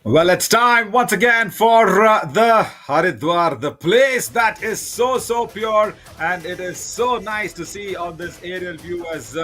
Well, it's time once again for the Haridwar, the place that is so pure, and it is so nice to see on this aerial view as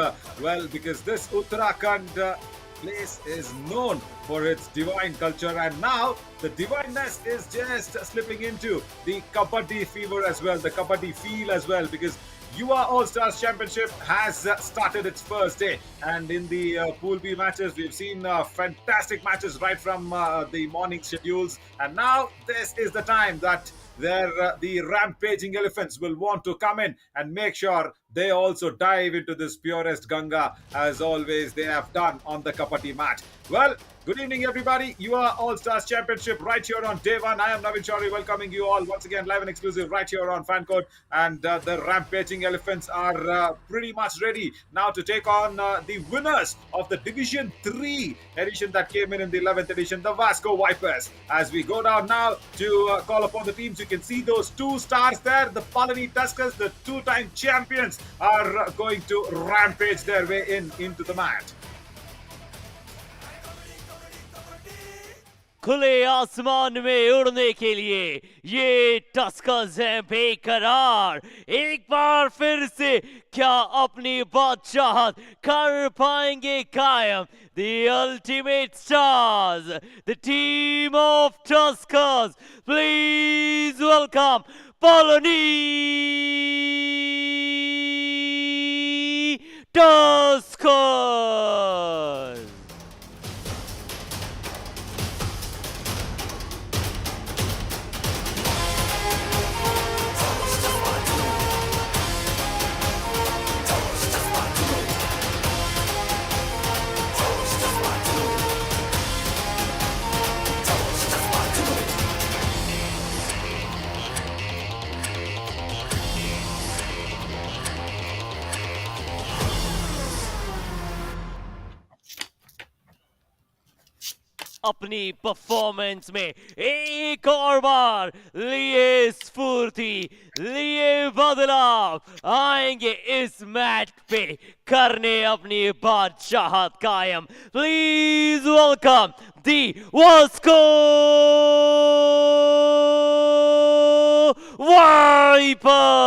well, because this Uttarakhand place is known for its divine culture, and now the divineness is just slipping into the Kabaddi fever as well, the Kabaddi feel as well, because Yuva All-Stars Championship has started its first day, and in the Pool B matches, we've seen fantastic matches right from the morning schedules, and now this is the time that the rampaging elephants will want to come in and make sure they also dive into this purest Ganga, as always they have done on the Kabaddi match. Well, good evening, everybody. You are All-Stars Championship right here on day one. I am Navin Chauri, welcoming you all once again live and exclusive right here on Fancode. And the rampaging elephants are pretty much ready now to take on the winners of the Division 3 edition that came in the 11th edition, the Vasco Vipers. As we go down now to call upon the teams, you can see those two stars there, the Palani Tuskers, the two-time champions, are going to rampage their way into the match. खुले आसमान में उड़ने के लिए ये Tuskers हैं बेकरार, एक बार फिर से क्या अपनी बादशाहत कर पाएंगे कायम? The ultimate stars, the team of Tuskers, please welcome Palani Tuskers. अपनी परफॉर्मेंस में एक और बार लिए स्फूर्ति, लिए बदलाव आएंगे इस मैच पे करने अपनी बादशाहत कायम. Please welcome the Vasco Vipers.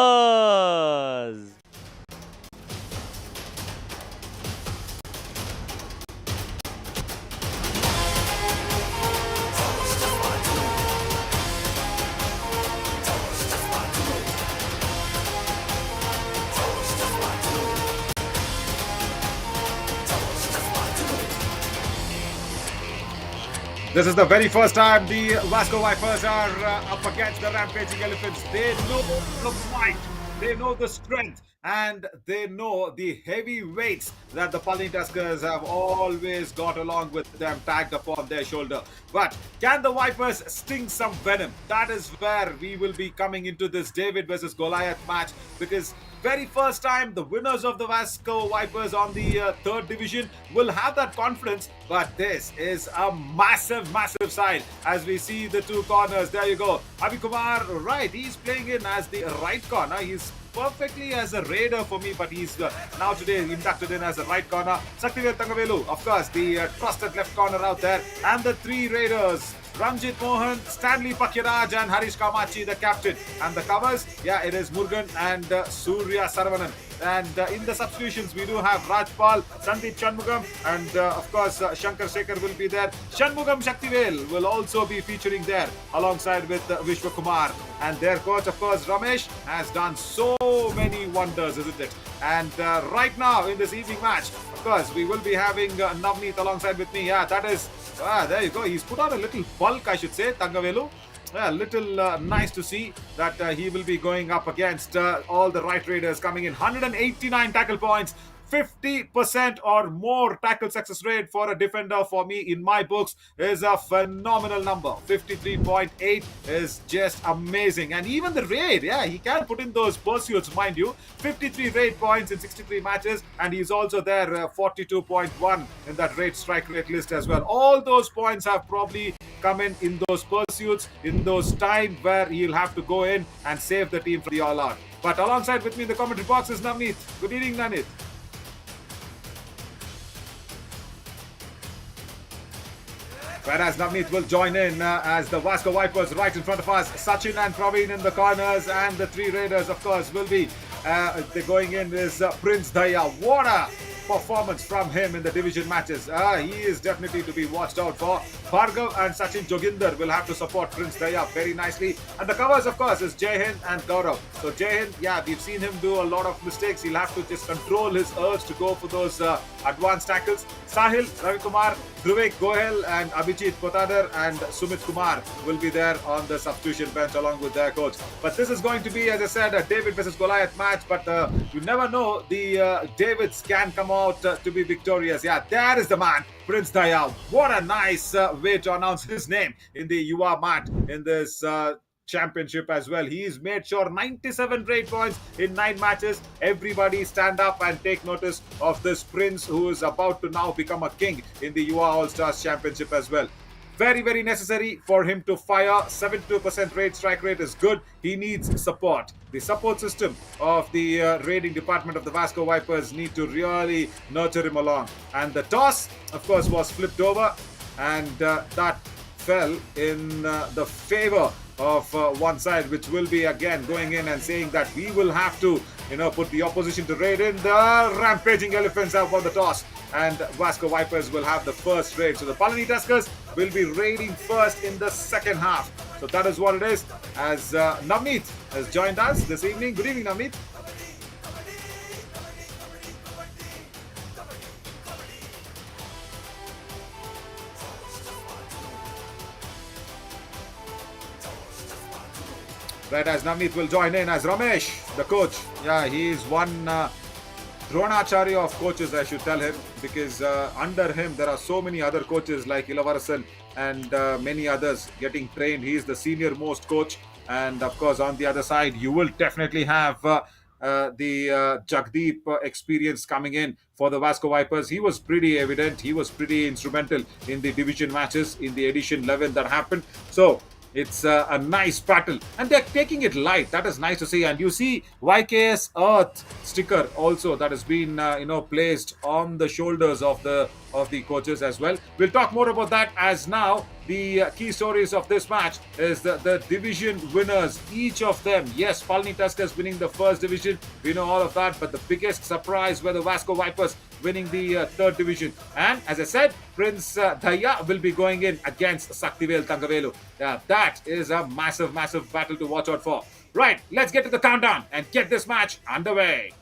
This is the very first time the Vasco Vipers are up against the rampaging elephants. They know the fight, they know the strength, and they know the heavy weights that the Palani Tuskers have always got along with them tagged upon their shoulder. But can the Vipers sting some venom? That is where we will be coming into this David versus Goliath match, because very first time the winners of the Vasco Vipers on the third division will have that confidence, but this is a massive side as we see the two corners. There you go, Avi Kumar, right, he's playing in as the right corner. He's perfectly as a raider for me, but he's now today inducted in as a right corner. Saktivel Tangavelu, of course, the trusted left corner out there, and the three raiders, Ramjit Mohan, Stanley Pakiraj, and Harish Kamachi, the captain. And the covers, yeah, it is Murugan and Surya Saravanan. And in the substitutions, we do have Rajpal, Sandeep Shanmugam, and of course, Shankar Shekhar will be there. Shanmugam Shaktivel will also be featuring there alongside with Vishwa Kumar. And their coach, of course, Ramesh, has done so many wonders, isn't it? And right now, in this evening match, of course, we will be having Navneet alongside with me. Yeah, that is, there you go. He's put on a little bulk, I should say, Tangavelu. A little nice to see that he will be going up against all the right raiders coming in. 189 tackle points, 50% or more tackle success rate for a defender for me in my books is a phenomenal number. 53.8 is just amazing. And even the raid, yeah, he can put in those pursuits, mind you. 53 raid points in 63 matches, and he's also there 42.1 in that raid strike rate list as well. All those points have probably come in those pursuits, in those times where he'll have to go in and save the team from the all-out. But alongside with me in the commentary box is Navneet. Good evening, Navneet. Whereas Navneet will join in as the Vasco Vipers right in front of us. Sachin and Praveen in the corners, and the three raiders, of course, will be they're going in is Prince Daya. What a performance from him in the division matches. He is definitely to be watched out for. Bhargav and Sachin Joginder will have to support Prince Daya very nicely. And the covers, of course, is Jai Hind and Gaurav. So Jai Hind, yeah, we've seen him do a lot of mistakes. He'll have to just control his urge to go for those advanced tackles. Sahil, Ravi Kumar, Dhruvik Gohel and Abhijit Potadar and Sumit Kumar will be there on the substitution bench along with their coach. But this is going to be, as I said, a David versus Goliath match. But you never know, the Davids can come out to be victorious. Yeah, there is the man, Prince Daya. What a nice way to announce his name in the Yuva mat in this championship as well. He's made sure 97 raid points in 9 matches. Everybody stand up and take notice of this Prince, who is about to now become a king in the Yuva All-Stars Championship as well. Very, very necessary for him to fire. 72% raid strike rate is good. He needs support. The support system of the raiding department of the Vasco Vipers need to really nurture him along. And the toss, of course, was flipped over, and that fell in the favor of one side, which will be again going in and saying that we will have to, put the opposition to raid in. The rampaging elephants have won the toss, and Vasco Vipers will have the first raid. So the Palani Tuskers will be raiding first in the second half. So that is what it is. As Navneet has joined us this evening. Good evening, Navneet. Right, as Navneet will join in as Ramesh, the coach. Yeah, he is one Dronacharya of coaches, I should tell him, because under him there are so many other coaches like Ilavarasan and many others getting trained. He is the senior most coach, and of course on the other side you will definitely have the Jagdeep experience coming in for the Vasco Vipers. He was pretty evident. He was pretty instrumental in the division matches in the edition 11 that happened. So it's a nice battle, and they're taking it light. That is nice to see. And you see YKS Earth sticker also that has been placed on the shoulders of the coaches as well. We'll talk more about that, as now the key stories of this match is the division winners, each of them. Yes, Palani Tuskers winning the first division, we know all of that, but the biggest surprise were the Vasco Vipers winning the third division. And as I said, Prince Daya will be going in against Saktivel Tangavelu. That is a massive battle to watch out for. Right, let's get to the countdown and get this match underway.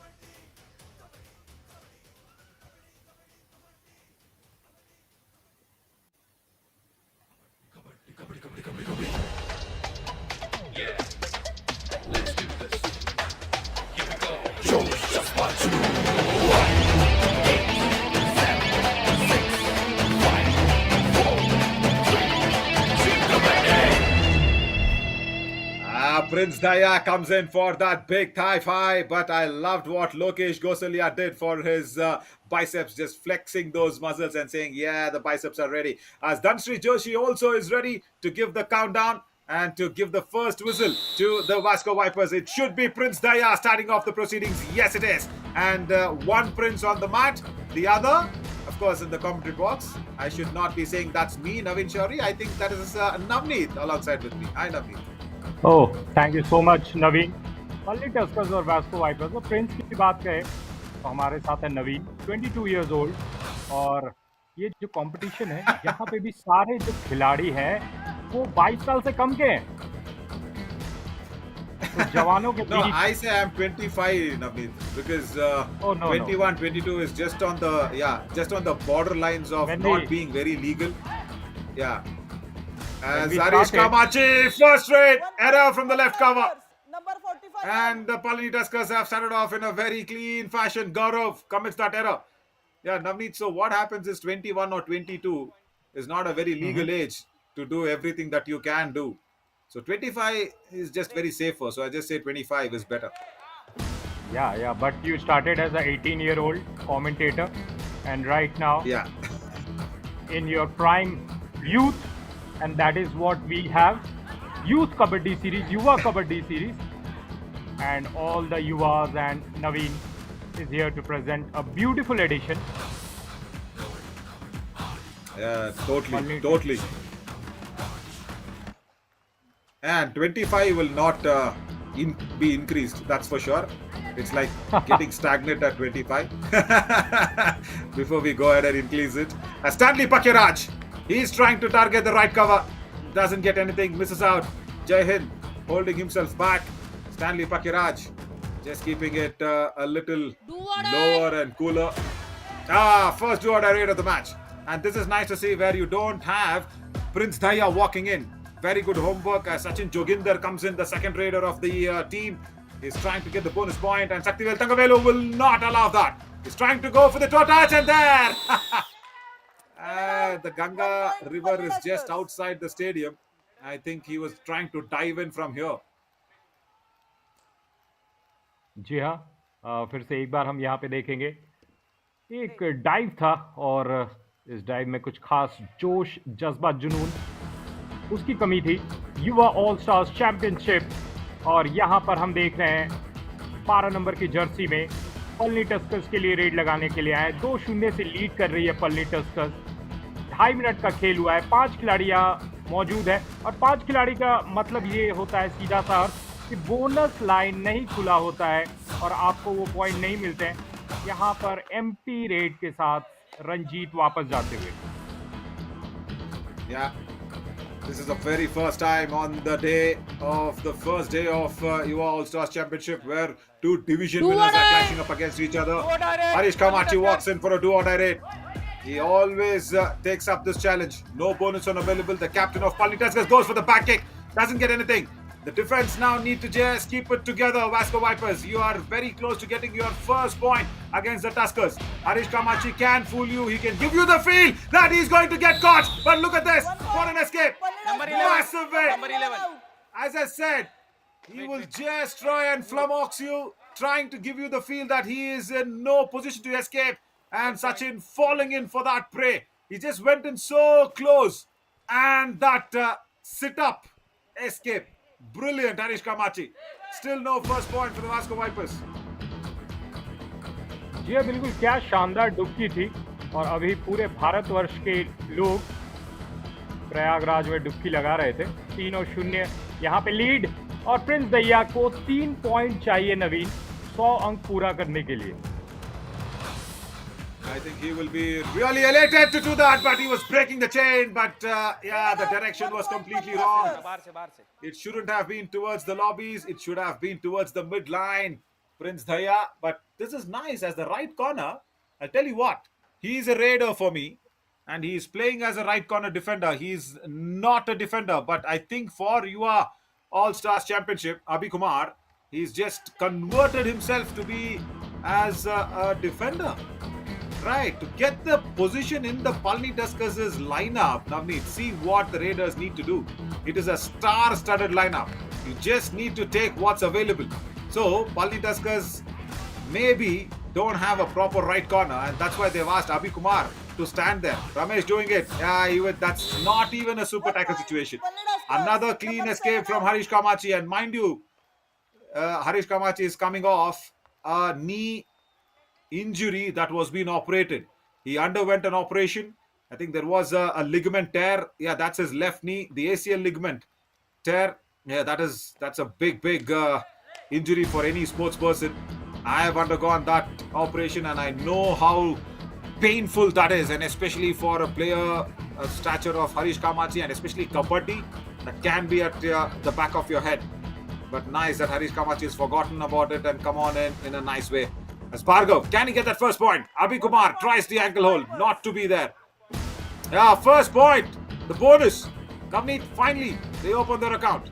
Prince Daya comes in for that big thigh, but I loved what Lokesh Gosalia did for his biceps, just flexing those muscles and saying, yeah, the biceps are ready. As Dhanashree Joshi also is ready to give the countdown and to give the first whistle to the Vasco Vipers. It should be Prince Daya starting off the proceedings. Yes, it is. And one Prince on the mat, the other, of course, in the commentary box. I should not be saying that's me, Naveen Shourie. I think that is Navneet alongside with me. Hi, Navneet. Oh, thank you so much, Naveen. Palani Tuskers और Vasco Vipers, तो Prince की बात करें तो हमारे साथ है नवीन, 22 years old, और ये जो कंपटीशन है यहाँ पे भी सारे जो खिलाड़ी हैं वो 22 साल से कम के हैं. तो जवानों के No, I say I'm 25, Navneet, because 21, 22 is just on the borderlines of not being very legal. Yeah. As Harish Kamachi, first rate, error from the left cover. Number 45, And the Palani Tuskers have started off in a very clean fashion. Gaurav commits that error. Yeah, Navneet, so what happens is 21 or 22 is not a very legal age to do everything that you can do. So 25 is just very safer. So I just say 25 is better. Yeah. But you started as a 18-year-old commentator, and right now, Yeah. in your prime youth, and that is what we have. Youth Kabaddi series, Yuva Kabaddi series, and all the Yuvas and Naveen is here to present a beautiful edition. Yeah, totally. And 25 will not be increased, that's for sure. It's like getting stagnant at 25. Before we go ahead and increase it. Stanley Pakiraj, he's trying to target the right cover. Doesn't get anything, misses out. Jai Hind holding himself back. Stanley Pakiraj just keeping it a little lower and cooler. First do-or-die raid of the match. And this is nice to see where you don't have Prince Daya walking in. Very good homework as Sachin Joginder comes in, the second raider of the team. He's trying to get the bonus point, and Saktivel Thangavelu will not allow that. He's trying to go for the toe touch, and there! The Ganga river is just outside the stadium. I think he was trying to dive in from here. जी हाँ, फिर से एक बार हम यहाँ पे देखेंगे एक dive था, और इस डाइव में कुछ खास जोश, जज्बा, जुनून उसकी कमी थी। युवा ऑल स्टार्स चैंपियनशिप, और यहाँ पर हम देख रहे हैं 12 नंबर की जर्सी में पलनी टस्कर्स के लिए रेड लगाने के लिए आए। 2-0 से लीड कर रही है पलनी टस्कर्स। 2.5 मिनट का खेल हुआ है, 5 खिलाड़ी यहाँ मौजूद है, और 5 खिलाड़ी का मतलब ये होता है सीधा सा अर्थ कि बोनस लाइन नहीं खुला होता है और आपको वो पॉइंट नहीं मिलते हैं। यहाँ पर एम्प्टी रेड के साथ रंजीत वापस जाते हुए। Yeah, this is the very first time on the day of the first day of Yuva All Stars Championship where two division winners are clashing up against each other. Harish Kamachi walks in for a do-or-die raid. He always takes up this challenge. No bonus on available. The captain of Palani Tuskers goes for the back kick. Doesn't get anything. The defense now need to just keep it together. Vasco Vipers, you are very close to getting your first point against the Tuskers. Harish Kamachi can fool you. He can give you the feel that he's going to get caught. But look at this. What an escape. Massive win. Number 11. As I said, he will just try and flummox you, trying to give you the feel that he is in no position to escape. And Sachin falling in for that prey. He just went in so close. And that sit-up escape. Brilliant, Harish Kamachi. Still no first point for the Vasco Vipers. जी हाँ, बिल्कुल, क्या शानदार डुबकी थी। और अभी पूरे भारतवर्ष के लोग प्रयागराज में डुबकी लगा रहे थे। 3-0 यहाँ पे लीड, और प्रिंस दैया को 3 पॉइंट चाहिए नवीन 100 अंक पूरा करने के लिए। I think he will be really elated to do that, but he was breaking the chain. But yeah, the direction was completely wrong. It shouldn't have been towards the lobbies. It should have been towards the midline. Prince Daya. But this is nice as the right corner. I'll tell you what, he's a raider for me. And he's playing as a right corner defender. He's not a defender. But I think for Yuva All-Stars Championship, Abhi Kumar, he's just converted himself to be as a defender. Right, to get the position in the Palani Tuskers' lineup, Navneet, see what the Raiders need to do. It is a star-studded lineup. You just need to take what's available. So, Palani Tuskers maybe don't have a proper right corner, and that's why they've asked Abhi Kumar to stand there. Ramesh doing it. Yeah, that's not even a super tackle situation. Another clean escape from Harish Kamachi, and mind you, Harish Kamachi is coming off a knee injury that was being operated. He underwent an operation. I think there was a ligament tear. Yeah, that's his left knee, the ACL ligament tear. Yeah, that's a big injury for any sports person. I have undergone that operation and I know how painful that is, and especially for a player of stature of Harish Kamachi, and especially Kabaddi, that can be at the back of your head. But nice that Harish Kamachi has forgotten about it and come on in a nice way. As Bhargav, can he get that first point? Abhi Kumar tries the ankle hold, not to be there. Yeah, first point, the bonus. Navneet, finally, they open their account.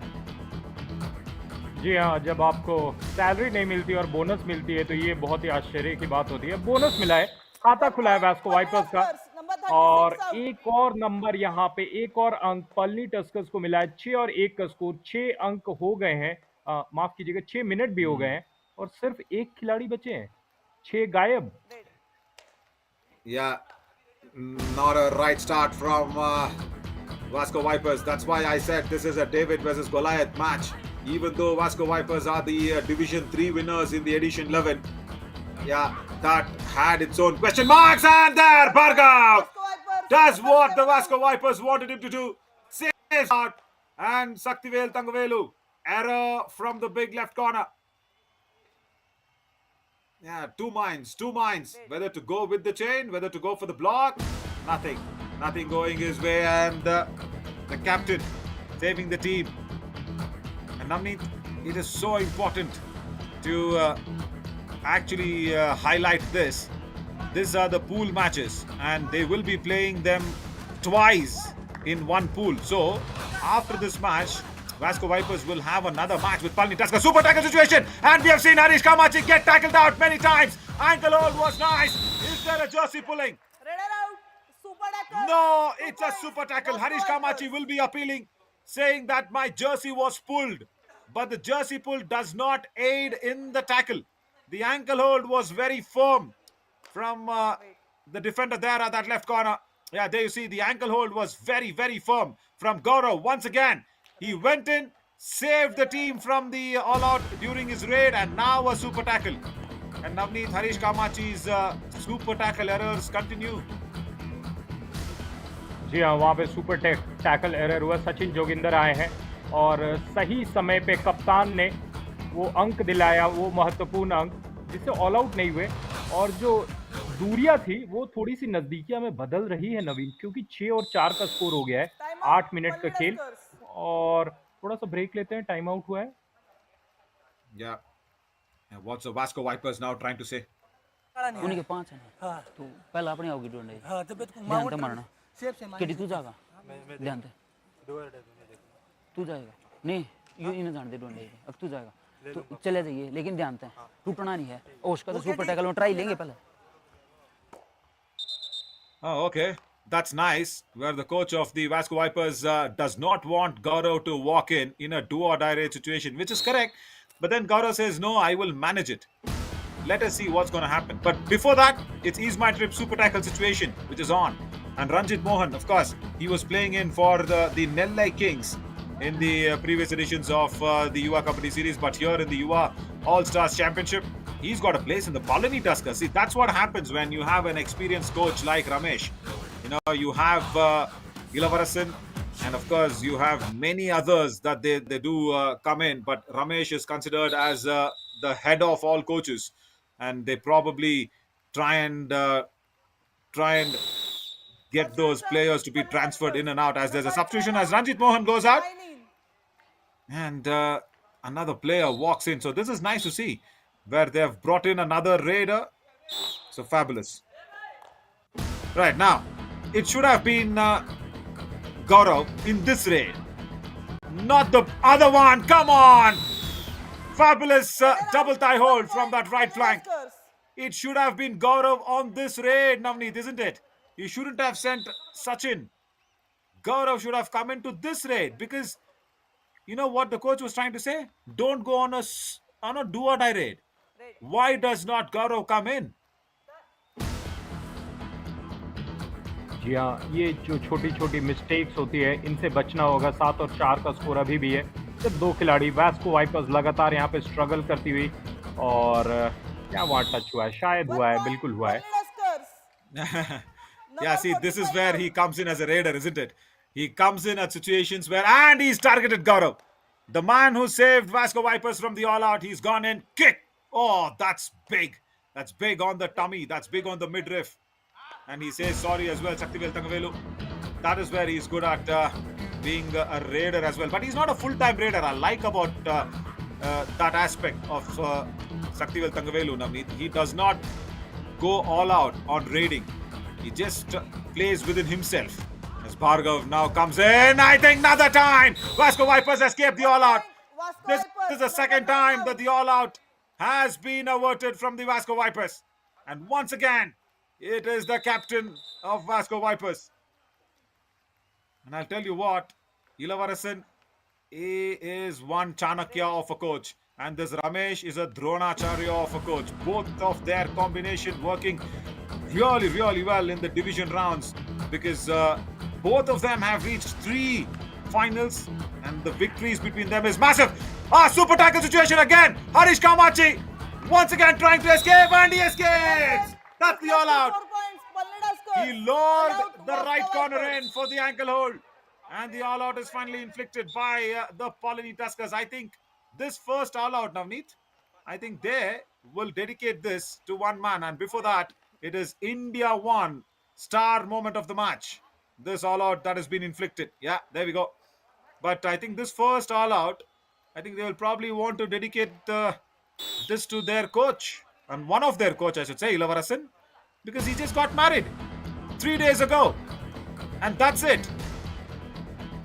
जी हाँ, जब आपको salary नहीं मिलती और bonus मिलती है तो ये बहुत ही आश्चर्य की बात होती है। बोनस मिला है, खाता खुला है वास्को वाइपर्स का और एक और नंबर यहाँ पे एक और अंक पलनी टस्कर्स को मिला है। 6 और 1 का स्कोर, 6 अंक हो गए हैं। माफ कीजिएगा, 6 मिनट भी हो गए हैं और सिर्फ एक खिलाड़ी बचे हैं, 6 गायब। Yeah, not a right start from Vasco Vipers. That's why I said this is a David versus Goliath match. Even though Vasco Vipers are the Division 3 winners in the Edition 11, yeah, that had its own question marks. And there, Bhargav does what the Vasco Vipers wanted him to do. Saves out. And Saktivel Tangavelu, error from the big left corner. Yeah, two minds. Whether to go with the chain, whether to go for the block. Nothing going his way. And the captain saving the team. And Navneet, it is so important to actually highlight this. These are the pool matches and they will be playing them twice in one pool. So, after this match, Vasco Vipers will have another match with Palani Tuskers. Super tackle situation, and we have seen Harish Kamachi get tackled out many times. Ankle hold was nice. Is there a jersey pulling? No, it's a super tackle. Harish Kamachi will be appealing, saying that my jersey was pulled. But the jersey pull does not aid in the tackle. The ankle hold was very firm from the defender there at that left corner. Yeah, there you see the ankle hold was very, very firm from Gaurav. Once again, he went in, saved the team from the all-out during his raid, and now a super tackle. And Navneet, Harish Kamachi's super tackle errors continue. जी हाँ, वहाँ पे super tackle error हुआ। सचिन जोगिंदर आए हैं और सही समय पे कप्तान ने वो अंक दिलाया, वो महत्वपूर्ण अंक जिससे ऑल आउट नहीं हुए। और जो दूरियां थी वो थोड़ी सी नजदीकियां में बदल रही है नवीन, क्योंकि 6 और 4 का स्कोर हो गया है, 8 मिनट का खेल। और थोड़ा सा ब्रेक लेते हैं, टाइम आउट हुआ है। Yeah. And what's the Vasco Vipers now trying to say? उनके 5 हैं। हाँ। तो पहला अपने आओगी ढूंढे। हाँ, तो ध्यान से मारना। किडी तू जाएगा? ध्यान से। तू जाएगा? नहीं, यू इन्हें जान दे ढूंढे। अब तू जाएगा। तो चले जाइए, लेकिन ध्यान से। टूटना नहीं है। ओश का तो सुपर टैकल में ट्राई लेंगे पहले। Oh, okay. That's nice. Where the coach of the Vasco Vipers does not want Gaurav to walk in a do-or-die raid situation, which is correct. But then Gaurav says, no, I will manage it. Let us see what's going to happen. But before that, it's Ease My Trip super tackle situation, which is on. And Ranjit Mohan, of course, he was playing in for the Nellai Kings in the previous editions of the Yuva Kabaddi series. But here in the Yuva All-Stars Championship, he's got a place in the Palani Tuskers. See, that's what happens when you have an experienced coach like Ramesh. You know, you have Ilavarasan, and of course, you have many others that they do come in. But Ramesh is considered as the head of all coaches, and they probably try and get those players to be transferred in and out. As there's a substitution as Ranjit Mohan goes out, and another player walks in. So this is nice to see, where they have brought in another raider. So fabulous. Right now, it should have been Gaurav in this raid, not the other one. Come on! Fabulous double thigh hold from that right flank. It should have been Gaurav on this raid, Navneet, isn't it? You shouldn't have sent Sachin. Gaurav should have come into this raid, because you know what the coach was trying to say? Don't go on a do-or-die raid. Why does not Gaurav come in? जी हाँ, ये जो छोटी छोटी mistakes होती है इनसे बचना होगा। 7 और 4 का स्कोर अभी भी है। सिर्फ 2 खिलाड़ी। वास्को वाइपर्स लगातार यहाँ पे स्ट्रगल करती हुई, और क्या वहाँ टच हुआ है? शायद हुआ है, बिल्कुल हुआ है। Yeah, see, this is where he comes in as a raider, isn't it? He comes in at situations where, and he's targeted Gaurav. The man who saved Vasco Vipers from the all-out, he's gone in, kick. Oh, that's big. That's big on the tummy. That's big on the midriff. And he says sorry as well, Saktivel Tangavelu. That is where he's good at being a raider as well. But he's not a full-time raider. I like about that aspect of Saktivel Tangavelu, Navneet. He does not go all out on raiding. He just plays within himself. As Bhargav now comes in, I think another time. Vasco Vipers escape the all-out. This is the second time that the all-out has been averted from the Vasco Vipers. And once again, it is the captain of Vasco Vipers. And I'll tell you what, Ilavarasan, he is one Chanakya of a coach. And this Ramesh is a Dronacharya of a coach. Both of their combination working really, really well in the division rounds. Because both of them have reached 3 finals. And the victories between them is massive. Super tackle situation again. Harish Kamachi once again trying to escape. And he escapes. That's the all-out. He lured the right corner in for the ankle hold. And the all-out is finally inflicted by the Palani Tuskers. I think this first all-out, Navneet, I think they will dedicate this to one man. And before that, it is India 1 star moment of the match. This all-out that has been inflicted. Yeah, there we go. But I think this first all-out, I think they will probably want to dedicate this to their coach. And one of their coach, I should say, Ilavarasan. Because he just got married 3 days ago. And that's it.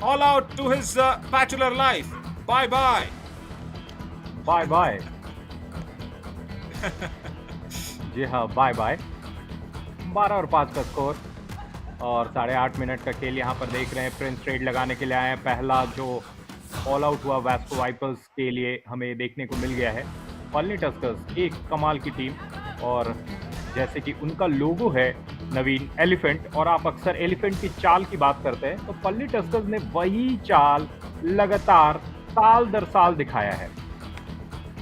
All out to his bachelor life. Bye-bye. Bye जी हाँ bye 12 और 5 का score और 8.5 minute का खेल यहाँ पर देख रहे हैं। प्रिंस ट्रेड लगाने के लिए आए हैं। पहला जो ऑल आउट हुआ वास्को वाइपर्स के लिए हमें देखने को मिल गया है। पलनी टस्कर्स एक कमाल की टीम और जैसे कि उनका लोगो है नवीन एलिफेंट और आप अक्सर एलिफेंट की चाल की बात करते हैं तो पलनी टस्कर्स ने वही चाल लगातार साल दर साल दिखाया है।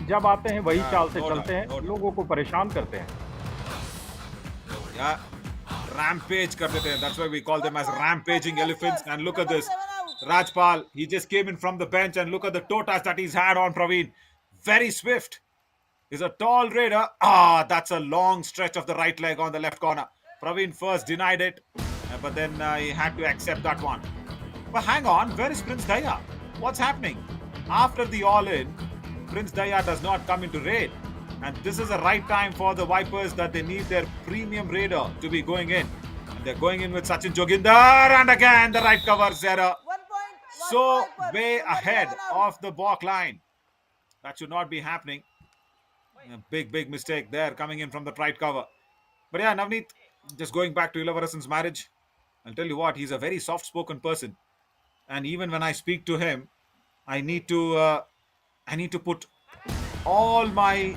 जब आते हैं वही चाल से चलते हैं, लोगों को परेशान करते हैं। Rampage kar dete hain. That's why we call them as rampaging elephants. And look at this. Rajpal, he just came in from the bench and look at the toe touch that he's had on Praveen. Very swift. He's a tall raider. That's a long stretch of the right leg on the left corner. Praveen first denied it, but then he had to accept that one. But hang on, where is Prince Daya? What's happening? After the all-in, Prince Daya does not come into raid. And this is the right time for the Vipers that they need their premium raider to be going in. And they're going in with Sachin Joginder. And again, the right cover zero. So way ahead of the balk line. That should not be happening. A big mistake there coming in from the right cover. But yeah, Navneet, just going back to Ilavarasan's marriage, I'll tell you what, he's a very soft-spoken person. And even when I speak to him, I need to put all my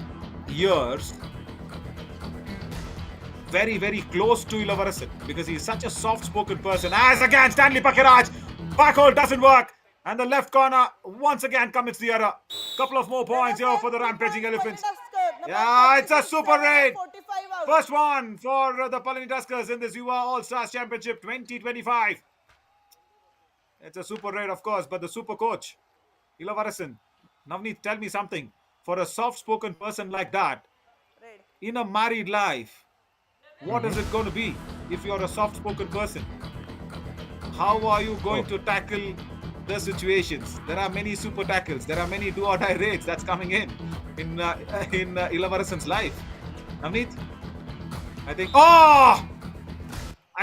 ears very, very close to Ilavarasan because he's such a soft-spoken person. As again, Stanley Pakiraj, back hold doesn't work. And the left corner once again commits the error. Couple of more points here for the rampaging elephants. Yeah, it's a super raid. First one for the Palani Tuskers in this Yuva All-Stars Championship 2025. It's a super raid, of course, but the super coach, Ilavarasan. Navneet, tell me something. For a soft-spoken person like that, in a married life, what is it going to be if you're a soft-spoken person? How are you going to tackle the situations? There are many super tackles. There are many do-or-die raids that's coming in Ilavarasan's life. Navneet, I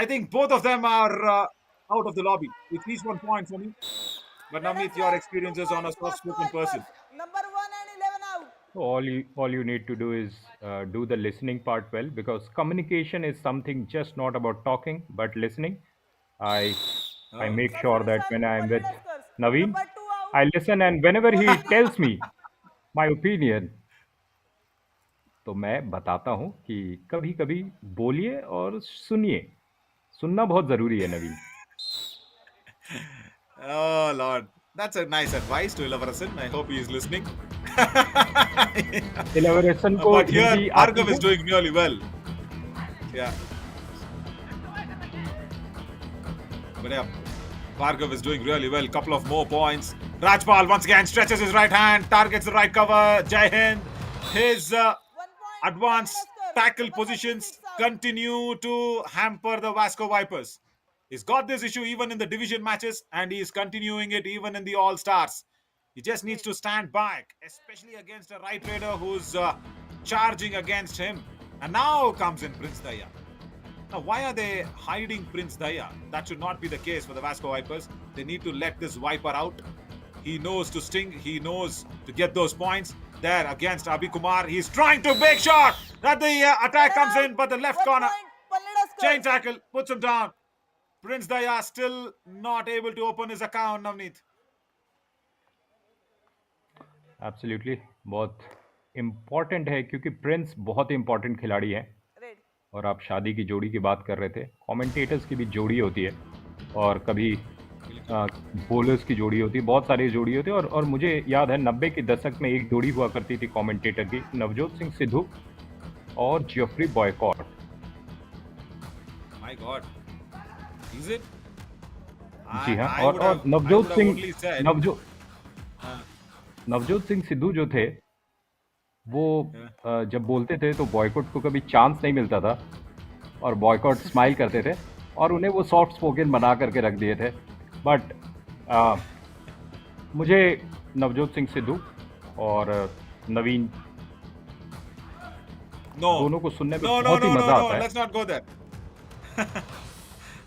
think both of them are out of the lobby. It's least 1 point for me. But Navneet, your experiences on a soft-spoken person. Number 1 and 11 out. All you need to do is do the listening part well because communication is something just not about talking but listening. I make sure that when I am with Naveen, I listen and whenever he tells me my opinion, तो मैं बताता हूँ कि कभी-कभी बोलिए और सुनिए। सुनना बहुत जरूरी है नवीन। Oh Lord, that's a nice advice to Ilavarasan. I hope he is listening. इलावरेशन को But here, हिंदी आती Bhargav है? is doing really well. Yeah. But yeah, Bhargav is doing really well. Couple of more points. Rajpal once again stretches his right hand, targets the right cover. Jai Hind. His advanced tackle positions continue to hamper the Vasco Vipers. He's got this issue even in the division matches and he's continuing it even in the All-Stars. He just needs to stand back, especially against a right raider who's charging against him. And now comes in Prince Daya. Now, why are they hiding Prince Daya? That should not be the case for the Vasco Vipers. They need to let this Viper out. He knows to sting. He knows to get those points. There against Abhi Kumar. He's trying to make sure that the attack comes in, but the left corner. Chain tackle, puts him down. Prince Daya still not able to open his account, Navneet. Absolutely बहुत important है क्योंकि Prince बहुत ही important खिलाड़ी है और आप शादी की जोड़ी की बात कर रहे थे कमेंटेटर्स की भी जोड़ी होती है और कभी बॉलर्स की जोड़ी होती है बहुत सारी जोड़ी होती है और मुझे याद है 90 के दशक में एक जोड़ी हुआ करती थी कमेंटेटर की नवजोत सिंह सिद्धू और Jeffrey boycott My God, is it? जी हाँ I would और have- I would have only said- Navjot Singh Sidhu जो थे वो जब बोलते थे तो बॉयकॉट को कभी चांस नहीं मिलता था और बॉयकॉट स्माइल करते थे और उन्हें वो सॉफ्ट स्पोकन बना करके रख दिए थे बट मुझे नवजोत सिंह सिद्धू और नवीन दोनों को सुनने में बहुत ही मजा आता है। Let's not go there.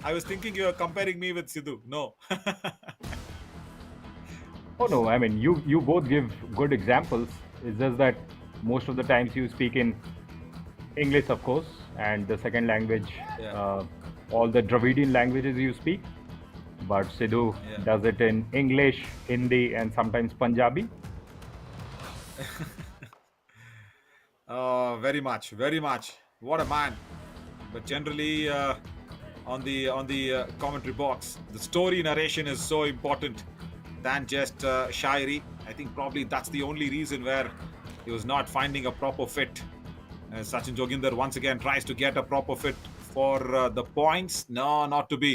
I was thinking you are comparing me with Sidhu. No. Oh no, I mean you both give good examples. It's just that most of the times you speak in English, of course, and the second language, all the Dravidian languages you speak. But Sidhu does it in English, Hindi, and sometimes Punjabi. Very much, very much. What a man! But generally, on the commentary box, the story narration is so important than just shairi. I think probably that's the only reason where he was not finding a proper fit. Sachin Joginder once again tries to get a proper fit for the points. No, not to be.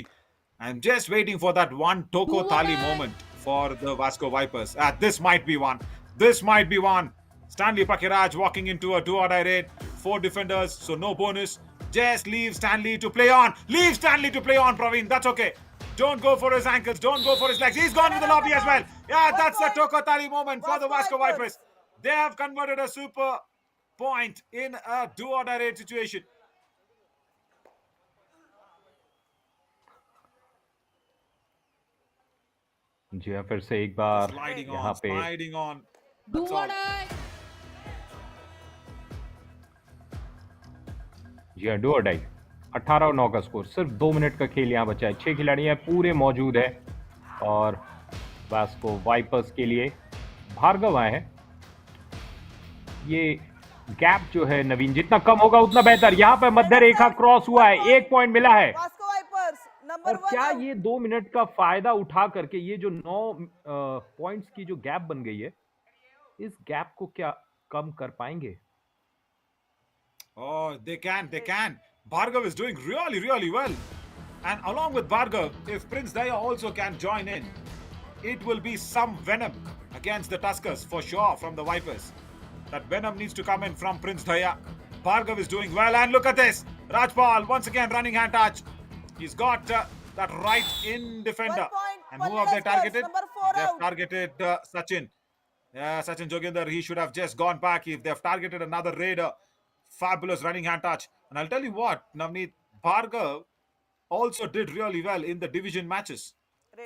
I'm just waiting for that one Toko Thali moment for the Vasco Vipers. This might be one. This might be one. Stanley Pakiraj walking into a do-or-die raid. 4 defenders, so no bonus. Just leave Stanley to play on. Leave Stanley to play on, Praveen. That's okay. Don't go for his ankles. Don't go for his legs. He's gone with the lobby as well. Yeah, that's a Toko Thali moment for the Vasco Vipers. They have converted a super point in a do-or-die raid situation. जी हाँ फिर से एक बार यहाँ पे Sliding on. जी हाँ do और die 18-9 का score सिर्फ 2 मिनट का खेल यहाँ बचा है 6 खिलाड़ी हैं पूरे मौजूद है और वास्को वाइपर्स के लिए भार्गव आए हैं ये गैप जो है नवीन जितना कम होगा उतना बेहतर यहाँ पे मध्य रेखा क्रॉस हुआ है 1 पॉइंट मिला है और क्या ये 2 मिनट का फायदा उठा करके ये जो 9 पॉइंट्स की जो गैप बन गई है इस गैप को क्या कम कर पाएंगे? Oh, they can. Bhargav is doing really, really well. And along with Bhargav, if Prince Daya also can join in, it will be some venom against the Tuskers for sure from the Vipers. That venom needs to come in from Prince Daya. Bhargav is doing well. And look at this. Rajpal once again running hand touch. He's got that right in defender. And who have they targeted? They have targeted Sachin. Yeah, Sachin Joginder, he should have just gone back if they have targeted another raider. Fabulous running hand touch. And I'll tell you what, Navneet, Bhargav also did really well in the division matches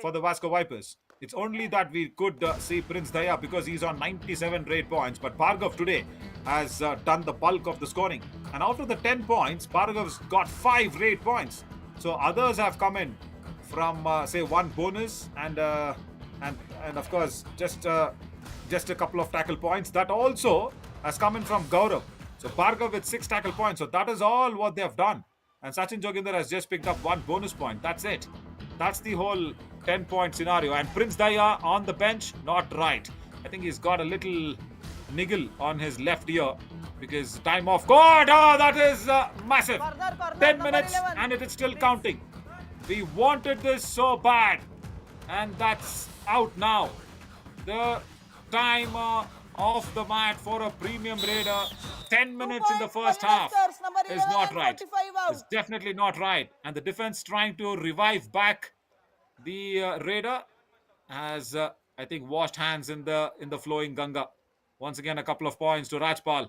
for the Vasco Vipers. It's only that we could see Prince Daya because he's on 97 raid points. But Bhargav today has done the bulk of the scoring. And out of the 10 points, Bhargav's got 5 raid points. So others have come in from, say, 1 bonus and of course, just a couple of tackle points. That also has come in from Gaurav. So Bhargav with 6 tackle points. So that is all what they have done. And Sachin Joginder has just picked up 1 bonus point. That's it. That's the whole 10-point scenario. And Prince Daya on the bench, not right. I think he's got a little niggle on his left ear because time off. God, that is massive. 10 minutes and it is still counting. We wanted this so bad. And that's out now. The time off the mat for a premium raider. 10 minutes in the first half is not right. It's definitely not right. And the defense trying to revive back the raider has, I think, washed hands in the flowing Ganga. Once again, a couple of points to Rajpal.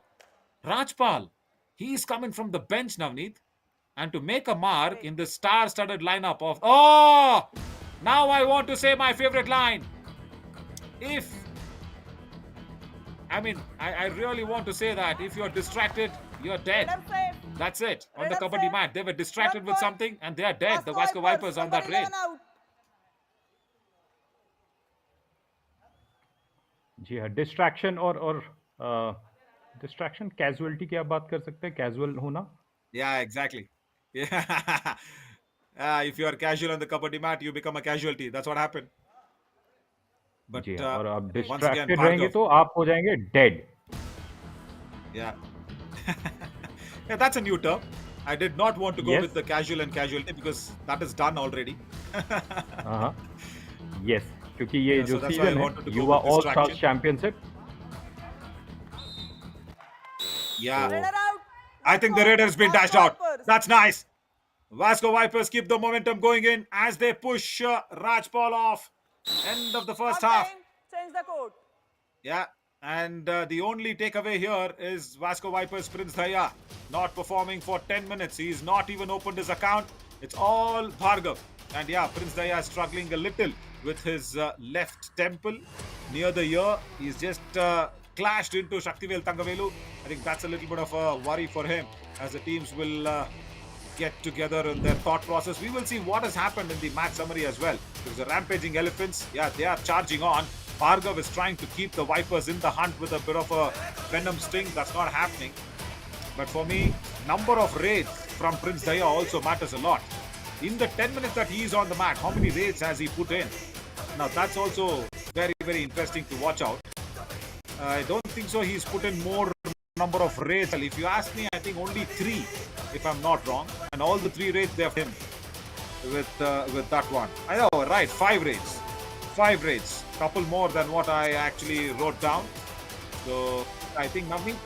Rajpal, he's coming from the bench, Navneet. And to make a mark in the star-studded lineup of... Oh! Now I want to say my favorite line. if I mean, I really want to say that if you're distracted, you're dead. Raider safe. That's it. On the Raider Kabaddi safe. mat, they were distracted with One point. something and they are dead. The Vasco Vipers on that number raid. 11 out. जी हाँ, distraction और distraction casualty की आप बात कर सकते हैं, casual होना. Yeah, exactly. Yeah. If you are casual on the Kabaddi mat, you become a casualty. That's what happened. But जी हाँ, और आप once again, डिस्ट्रैक्टेड रहेंगे Bhargav. तो आप हो जाएंगे dead. Yeah. Yeah, that's a new term. I did not want to go Yes. with the casual and casualty because that is done already. हाँ, yes, क्योंकि ये Yeah, जो so that's why I season wanted to है go युवा with all stars distraction. Championship. Yeah. Raider out. I think the Raiders been dashed Vasco out. Vipers. That's nice. Vasco Vipers keep the momentum going in as they push Rajpal off. End of the first Half half. time. Change the court. Yeah. And the only takeaway here is Vasco Vipers Prince Daya not performing for 10 minutes. He's not even opened his account. It's all Bhargav. And yeah, Prince Daya is struggling a little with his left temple near the ear. He's just clashed into Shaktivel Tangavelu. I think that's a little bit of a worry for him as the teams will get together in their thought process. We will see what has happened in the match summary as well. Because the rampaging elephants, yeah, they are charging on. Bhargav is trying to keep the Vipers in the hunt with a bit of a venom sting. That's not happening. But for me, number of raids from Prince Daya also matters a lot. In the 10 minutes that he is on the mat, how many raids has he put in? Now that's also very, very interesting to watch out. I don't think so he's put in more number of raids. If you ask me, I think only 3, if I'm not wrong. And all the 3 raids they have him with that one. I know, right, 5 raids. 5 raids. Couple more than what I actually wrote down. So I think nothing.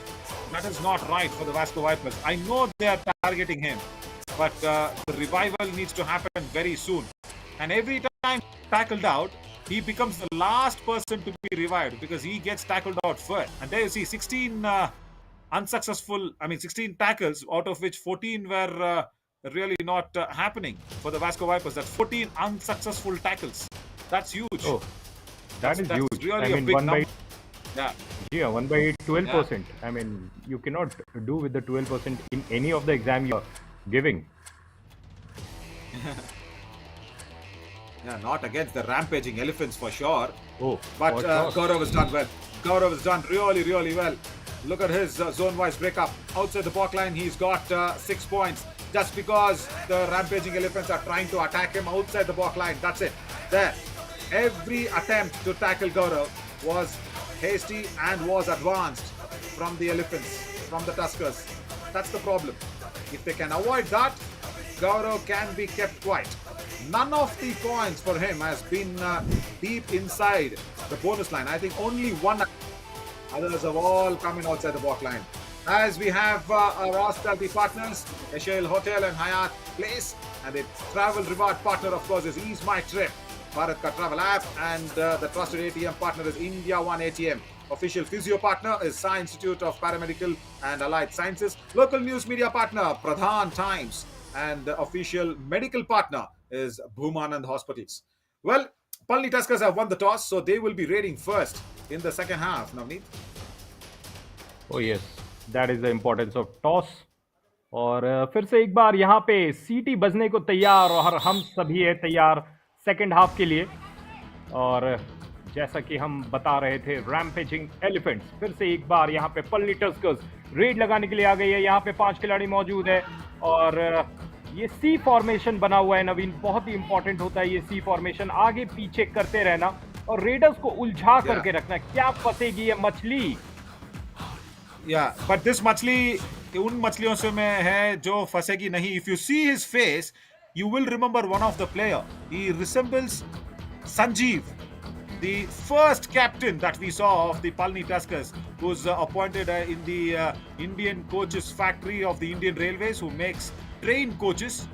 That is not right for the Vasco Vipers. I know they are targeting him, but the revival needs to happen very soon. And every time tackled out, he becomes the last person to be revived because he gets tackled out first. And there you see 16 16 tackles, out of which 14 were really not happening for the Vasco Vipers. That's 14 unsuccessful tackles. That's huge. Oh, that is That's huge. really I a mean, big 1 by number. Yeah. yeah, 1 by 12%. I mean, you cannot do with the 12% in any of the exam you're giving. Yeah, not against the rampaging elephants for sure. Oh, But for sure. Gaurav has done well. Gaurav has done really, really well. Look at his zone-wise breakup. Outside the block line, he's got 6 points. Just because the rampaging elephants are trying to attack him outside the block line. That's it. There. Every attempt to tackle Gaurav was hasty and was advanced from the elephants, from the Tuskers. That's the problem. If they can avoid that, Gaurav can be kept quiet. None of the points for him has been deep inside the bonus line. I think only one. Others have all come in outside the block line. As we have our hospitality partners, Eshel Hotel and Hyatt Place, and the travel reward partner, of course, is Ease My Trip, Bharat Ka Travel app, and the trusted ATM partner is India One ATM. Official physio partner is Sai Institute of Paramedical and Allied Sciences. Local news media partner, Pradhan Times, and the official medical partner is Bhumanand Hospitals. Well, Palani Tuskers have won the toss, so they will be raiding first in the second half. Navneet. Oh yes, that is the importance of toss. और फिर से एक बार यहाँ पे सीटी बजने को तैयार और हम सभी है तैयार सेकंड हाफ के लिए. और जैसा कि हम बता रहे थे, रैम्पेजिंग एलिफेंट्स फिर से एक बार यहाँ पे पलनी टस्कर्स रेड लगाने के लिए आ गई है. यहाँ पे 5 खिलाड़ी मौजूद है और ये सी फॉर्मेशन बना हुआ है. नवीन, बहुत ही इंपॉर्टेंट होता है ये सी फॉर्मेशन, आगे पीछे करते रहना और रेडर्स को उलझा करके रखना. क्या फंसेगी ये मछली? Yeah, but this मछली उन मछलियों से में है जो फंसेगी नहीं. If you see his face, you will remember one of the player. He resembles Sanjeev, the first captain that we saw of the Palani Tuskers, who's appointed in the Indian coaches factory of the Indian Railways, who makes train coaches.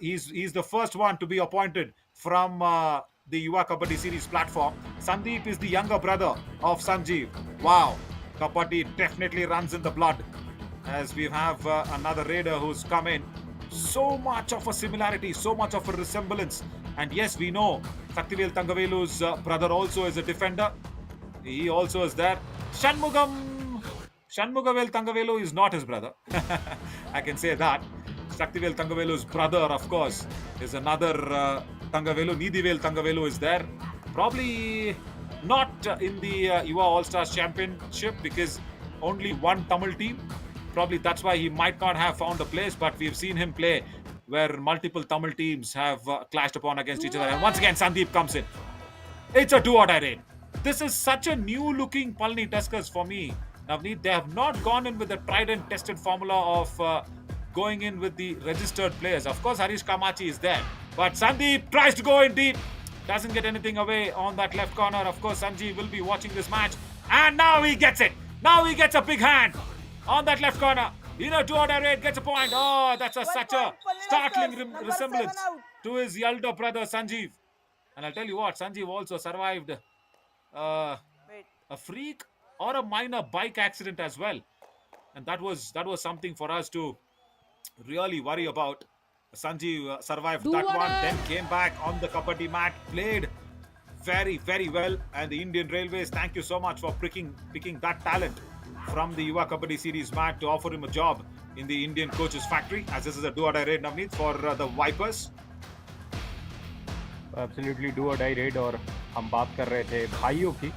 He's the first one to be appointed from the Yuva Kabaddi series platform. Sandeep is the younger brother of Sanjeev. Wow, Kabaddi definitely runs in the blood. As we have another raider who's come in. So much of a similarity, so much of a resemblance. And yes, we know Saktivel Tangavelu's brother also is a defender. He also is there. Shanmugavel Tangavelu is not his brother. I can say that. Saktivel Tangavelu's brother, of course, is another Tangavelu. Nidivel Tangavelu is there. Probably not in the Yuva All-Stars Championship because only one Tamil team. Probably that's why he might not have found a place, but we've seen him play where multiple Tamil teams have clashed upon against each other. And once again, Sandeep comes in. It's a do-or-die raid. This is such a new-looking Palani Tuskers for me. Navneet, they have not gone in with the tried and tested formula of going in with the registered players. Of course, Harish Kamachi is there. But Sandeep tries to go in deep. Doesn't get anything away on that left corner. Of course, Sanjeev will be watching this match. And now he gets it. Now he gets a big hand on that left corner. Do-or-die raid gets a point. Oh, that's such a startling resemblance to his elder brother, Sanjeev. And I'll tell you what, Sanjeev also survived a freak or a minor bike accident as well. And that was something for us to really worry about. Sanjeev survived that one, then came back on the Kabaddi mat, played very, very well. And the Indian Railways, thank you so much for picking that talent from the Yuva Kabaddi series mat to offer him a job in the Indian coaches factory, as this is a do-or-die raid, Navneet, for the Vipers. Absolutely do और die red. और हम बात कर रहे थे भाइयों की,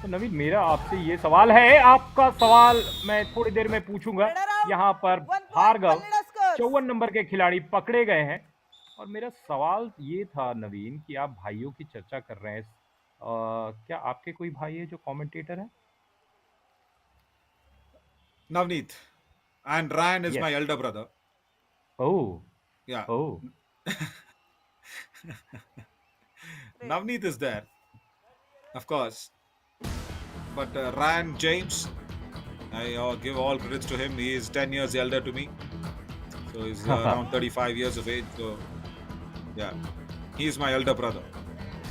तो नवीन मेरा आपसे ये सवाल है, आपका सवाल मैं थोड़ी देर में पूछूंगा। यहाँ पर भार्गव 54 नंबर के खिलाड़ी पकड़े गए हैं और मेरा सवाल ये था नवीन कि आप भाइयों की चर्चा कर रहे हैं, क्या आपके कोई भाई है जो कमेंटेटर है? Navneet, and Ryan is my elder brother. Oh, yeah. Oh. Navneet is there, of course, but Ryan James, I give all credits to him. He is 10 years elder to me, so he's around 35 years of age. So yeah, he is my elder brother.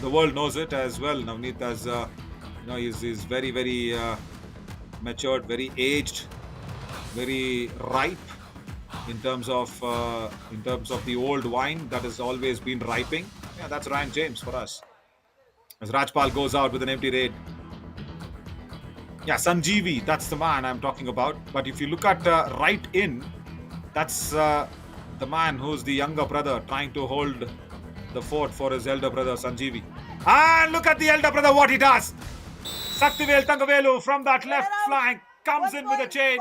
The world knows it as well. Navneet, as he's very, very matured, very aged, very ripe in terms of the old wine that has always been riping. Yeah, that's Ryan James for us. As Rajpal goes out with an empty raid. Yeah, Sanjeevi, that's the man I'm talking about. But if you look at right in, that's the man who's the younger brother trying to hold the fort for his elder brother Sanjeevi. And look at the elder brother, what he does. Saktivel Tangavelu from that left flank comes in with a chain.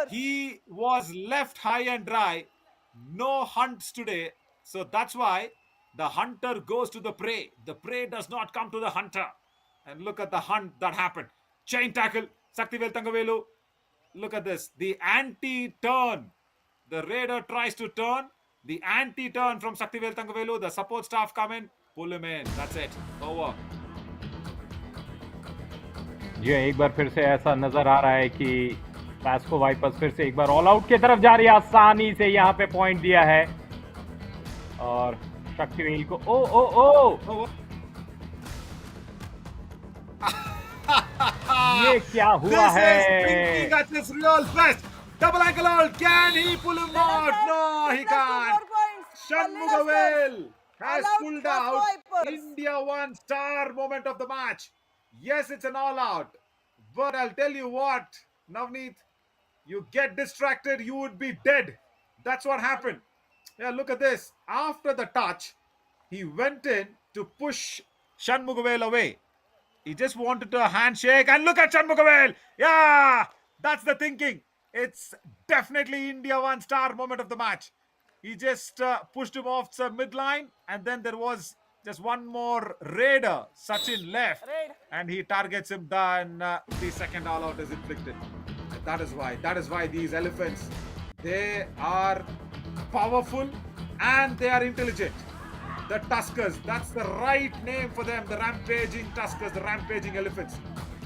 He was left high and dry. No hunts today. So that's why the hunter goes to the prey. The prey does not come to the hunter. And look at the hunt that happened. Chain tackle. Saktivel Tangavelu. Look at this. The anti-turn. The raider tries to turn. The anti-turn from Saktivel Tangavelu. The support staff come in. Pull him in. That's it. Over. जी एक बार फिर से ऐसा नजर आ रहा है कि Vasco wipers फिर से एक बार ऑल आउट की तरफ जा रही है। आसानी से यहाँ पे पॉइंट दिया है और शक्तिवेल को ये क्या हुआ है? Double ankle hold. Can he pull him out? No, he can't. Shanmugavel has pulled out. India won star moment of the match. Yes, it's an all-out. But I'll tell you what, Navneet, you get distracted, you would be dead. That's what happened. Yeah, look at this. After the touch, he went in to push Shanmugavel away. He just wanted a handshake. And look at Shanmugavel. Yeah, that's the thinking. It's definitely India one star moment of the match. He just pushed him off the midline. And then there was just one more raider, Sachin left, and he targets him. Then the second all out is inflicted. That is why these elephants, they are powerful and they are intelligent. The Tuskers, that's the right name for them. The rampaging Tuskers, the rampaging elephants.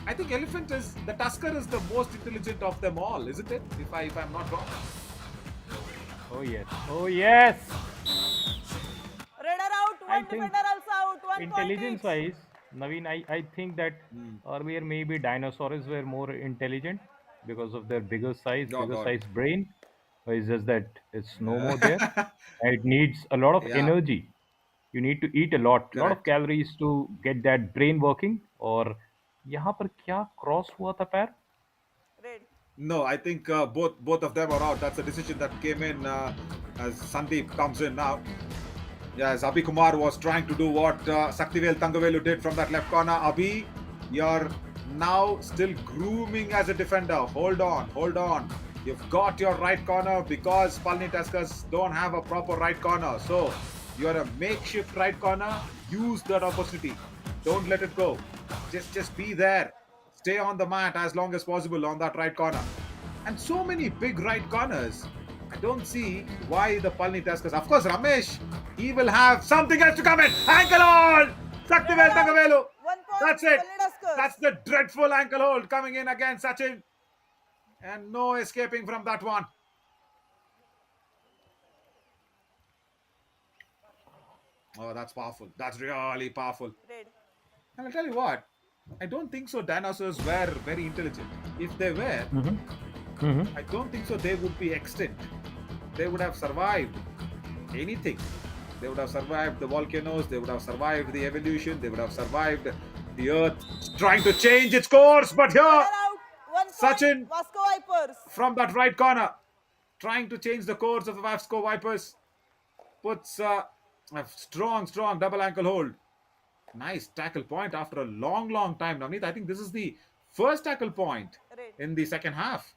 I think the Tusker is the most intelligent of them all, isn't it? If I'm not wrong. Oh yes. Oh yes. Raider out, one defender also out. Intelligence wise, Naveen, I think that earlier maybe dinosaurs were more intelligent because of their bigger size brain. It's just that it's no more there. And it needs a lot of energy. You need to eat a lot of Correct. calories to get that brain working. और यहाँ पर क्या cross हुआ था पैर? Red. No, I think both of them are out. That's a decision that came in as Sandeep comes in now. Yes, Abhi Kumar was trying to do what Saktivel Thangavelu did from that left corner. Abhi, you're now still grooming as a defender. Hold on. You've got your right corner because Palani Tuskers don't have a proper right corner. So you're a makeshift right corner. Use that opportunity. Don't let it go. Just be there. Stay on the mat as long as possible on that right corner. And so many big right corners. I don't see why the Palani Tuskers. Of course, Ramesh, he will have something else to come in. Ankle hold! Saktivel Thangavelu. 1 point. That's it. Palani Tuskers. That's the dreadful ankle hold coming in against Sachin. And no escaping from that one. Oh, that's powerful. That's really powerful. Red. And I'll tell you what, I don't think so dinosaurs were very intelligent. If they were, I don't think so they would be extinct. They would have survived anything. They would have survived the volcanoes, they would have survived the evolution, they would have survived the earth trying to change its course. But here, They're out. 1 point. Sachin. Vasco Vipers. from that right corner, trying to change the course of the Vasco Vipers, puts a strong double ankle hold. Nice tackle point after a long time. Navneet, I think this is the first tackle point Red. in the second half.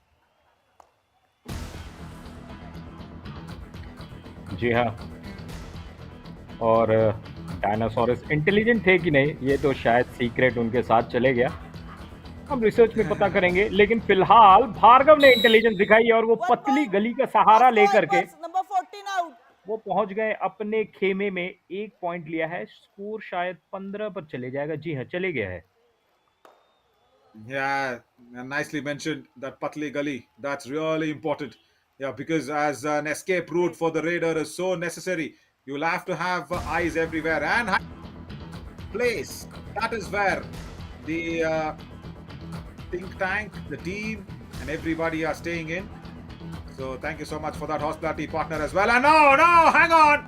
जी हाँ, और dinosaurs intelligent थे कि नहीं ये तो शायद secret उनके साथ चले गया, हम रिसर्च में पता करेंगे। लेकिन फिलहाल भार्गव ने इंटेलिजेंस दिखाई और वो पतली गली का सहारा लेकर के नंबर 14 आउट। वो पहुंच गए अपने खेमे में। 1 पॉइंट लिया है, स्कोर शायद 15 पर चले जाएगा। जी हाँ, चले गया है। Yeah, nicely mentioned that Patli Gully. That's really important. Yeah, because as an escape route for the raider is so necessary, you'll have to have eyes everywhere and place. That is where the think tank, the team, and everybody are staying in. So thank you so much for that hospitality partner as well. And no, hang on.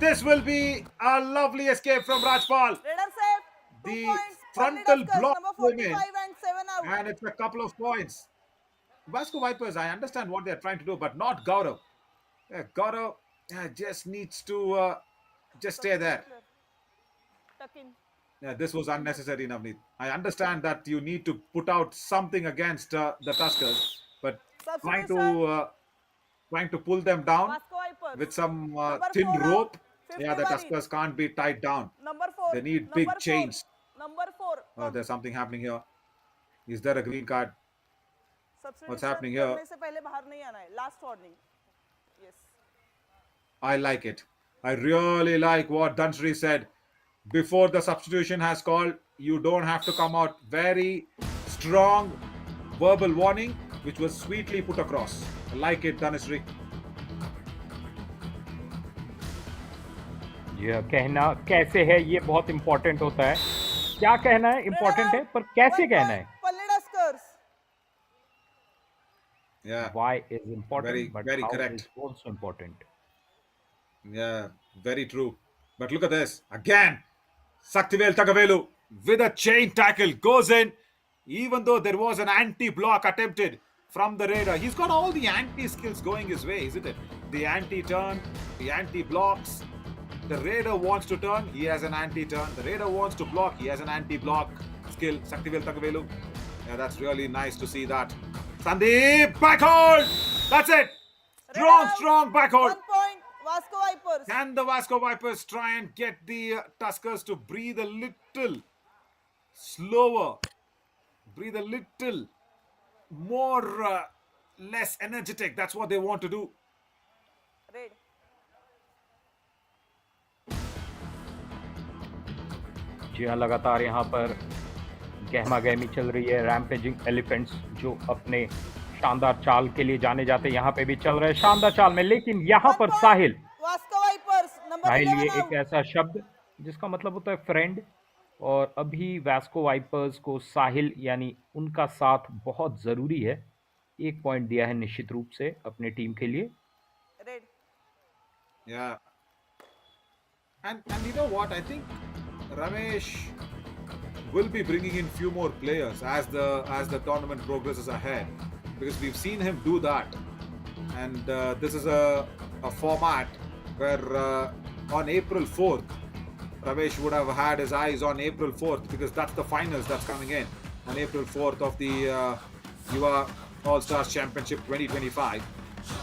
This will be a lovely escape from Rajpal. Raider safe. 2 The points. frontal Tuskers, block number came in. 45 and 7 out. And it's a couple of points. Vasco Vipers, I understand what they're trying to do, but not Gaurav. Gaurav just needs to just stay there. Tuck in. This was unnecessary, Navneet. I understand that you need to put out something against the Tuskers, but trying to pull them down Vasco Vipers. with some Number thin 4 out. rope. 50 Yeah, the worried. Tuskers can't be tied down. Number 4. They need Number big 4. chains. Number 4. Oh, there's something happening here. Is there a green card? What's happening here? करने से पहले बाहर नहीं आना है. Last warning. Yes. I like it. I really like what Dhansri said. Before the substitution has called, you don't have to come out. Very strong verbal warning, which was sweetly put across. I like it, Dhansri. ये कहना कैसे है ये बहुत important होता है। क्या कहना है इंपॉर्टेंट है, पर कैसे कहना है Palani Tuskers. Yeah. why is important, but very how correct. is also important. Yeah, very true. But look at this. Again, Saktivel Tagavelu with a chain tackle goes in, even though there was an anti-block attempted from the raider. He's got all the anti-skills going his way, isn't it? The anti-turn, the anti-blocks. The raider wants to turn, he has an anti-turn. The raider wants to block, he has an anti-block skill. Saktivel Tagavelu. Yeah, that's really nice to see that. Sandeep, back hold! That's it! Strong back hold. 1 point. Vasco Vipers. Can the Vasco Vipers try and get the Tuskers to breathe a little slower, breathe a little more, less energetic? That's what they want to do. Red. जी हाँ, लगातार यहाँ पर गहमा गहमी चल रही है। Rampaging elephants जो अपने शानदार चाल के लिए जाने जाते हैं, यहाँ पे भी चल रहे हैं शानदार चाल में। लेकिन यहाँ पर साहिल, Vasco Vipers. Number साहिल 11 ये out. एक ऐसा शब्द जिसका मतलब होता है फ्रेंड, और अभी वास्को वाइपर्स को साहिल यानी उनका साथ बहुत ज़रूरी है। 1 पॉइंट दिया है निश्चित रूप से अपने टीम के लिए। Red. Yeah. And you know what? I think Ramesh will be bringing in few more players as the tournament progresses ahead, because we've seen him do that. And this is a format where on April 4th, Ramesh would have had his eyes on April 4th, because that's the finals that's coming in on April 4th of the Yuva All-Stars Championship 2025.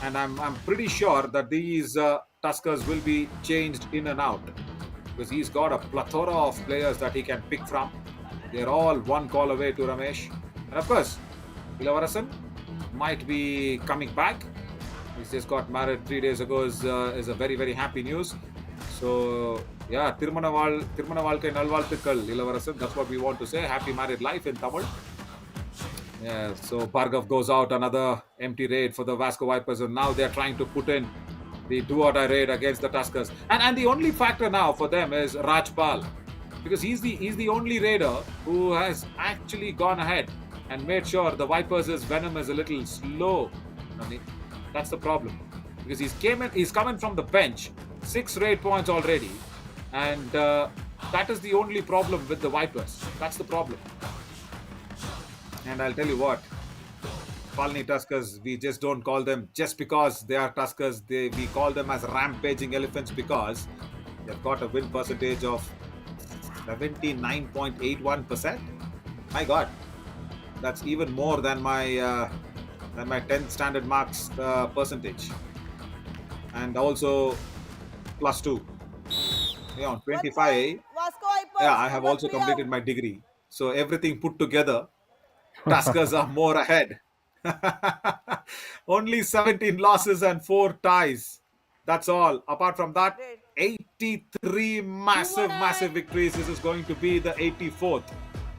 And I'm pretty sure that these Tuskers will be changed in and out, because he's got a plethora of players that he can pick from. They're all one call away to Ramesh. And of course, Ilavarasan might be coming back. He's just got married 3 days ago, is a very, very happy news. So, yeah, Tirumana Valkai Nalvalthukal, Ilavarasan. That's what we want to say. Happy married life in Tamil. Yeah, so Bhargav goes out, another empty raid for the Vasco Vipers, and now they're trying to put in the do-or-die raid against the Tuskers. And the only factor now for them is Rajpal, because he's the only raider who has actually gone ahead and made sure the Vipers' venom is a little slow. That's the problem, because he's coming from the bench, 6 raid points already, and that is the only problem with the Vipers. That's the problem. And I'll tell you what, Palani Tuskers, we just don't call them just because they are Tuskers. We call them as rampaging elephants because they've got a win percentage of 79.81%. My God, that's even more than my 10th standard marks percentage, and also +2. Yeah, on 25. Vasco Vipers. Yeah, I have number also 3 completed out. my degree. So everything put together, Tuskers are more ahead. Only 17 losses and 4 ties. That's all. Apart from that, 83 massive victories. This is going to be the 84th.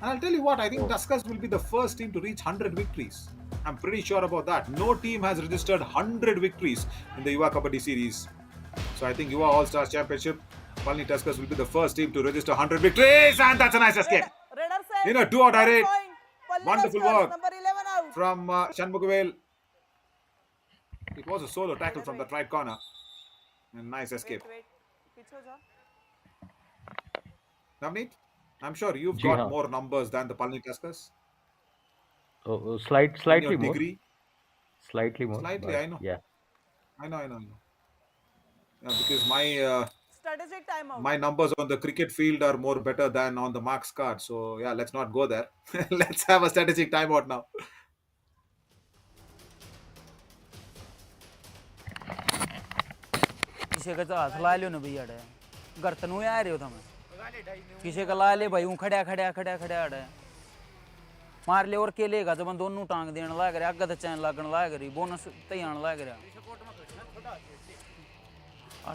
And I'll tell you what, I think Tuskers will be the first team to reach 100 victories. I'm pretty sure about that. No team has registered 100 victories in the Yuva Kabaddi series. So I think Yuva All-Stars Championship, Palani Tuskers will be the first team to register 100 victories. And that's a nice escape. Raider set. You know, do-or-die raid. Point. Palani Wonderful Tuskers, work number 11 out. from Shanmugavel. It was a solo tackle from the right corner. And nice escape. Wait. पीछे हो जा. Navneet, I'm sure you've ji got हाँ. more numbers than the Palani Tuskers. Slightly In your more. degree. Slightly more. Slightly, but I know. Yeah. I know. Yeah, because Strategic timeout. my numbers on the cricket field are more better than on the marks card. So yeah, let's not go there. Let's have a strategic timeout now. किसी का तो हाथ ला लियो ना भैया day घर तनु आ रहे हो तुम किसी का ला ले भाई हूँ खड़ा अड़े मार ले और के लेगा जब दोनों टांग देने लाग रहा अगत चैन लागन लाग रही बोनस तैयार लाग रहा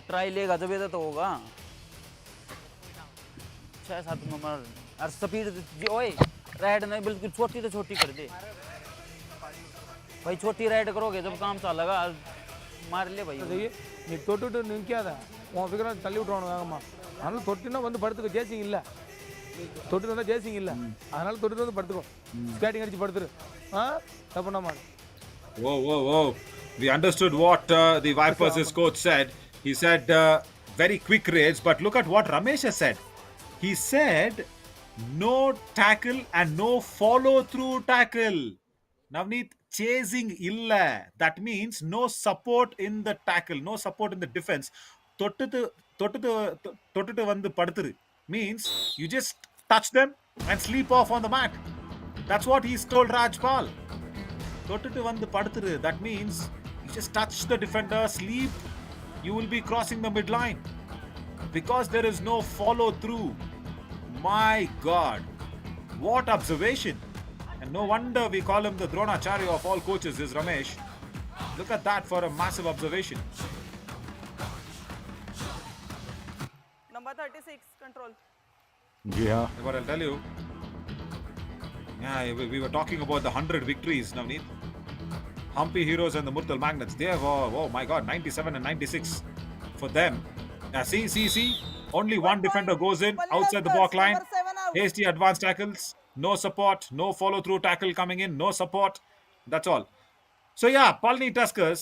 ट्राई लेगा जब ये तो होगा 6-7 नंबर और स्पीड ओए राइड नहीं बिल्कुल छोटी तो छोटी कर दे भाई छोटी राइड करोगे जब काम चलेगा मार ले भाई நீ தொட்டுட்டு நிற்காத உன் ஃபிகரை தள்ளி விட்டுருவானு வேகமா அதனால தொட்டுனா வந்து படுத்துக்கோ ஜேசிங் இல்லை தொட்டு வந்தால் ஜேசிங் இல்லை அதனால தொட்டுட்டு வந்து படுத்துக்கோ ஸ்கேட்டிங் அடிச்சு படுத்துரு தப்புனா மாடு. Whoa. We understood what the Vipers' coach said. He said very quick raids, but look at what Ramesh has said. He said no tackle and no follow-through tackle. Navneet, chasing illa. That means no support in the tackle, no support in the defense. Tottu vandu paduturu means you just touch them and sleep off on the mat. That's what he's told Rajpal. Tottu vandu paduturu. That means you just touch the defender, sleep. You will be crossing the midline because there is no follow through. My God, what observation! And no wonder we call him the Dronacharya of all coaches, is Ramesh. Look at that for a massive observation. Number 36, control. जी हाँ. What I'll tell you. Yeah, we were talking about the 100 victories, Navneet. Humpy Heroes and the Murtal Magnets. They have, oh my God, 97 and 96 for them. See. Only one defender goes in outside the block line. Number 7 out. Hasty advanced tackles. No support. No follow-through tackle coming in. No support. That's all. So yeah, Palani Tuskers,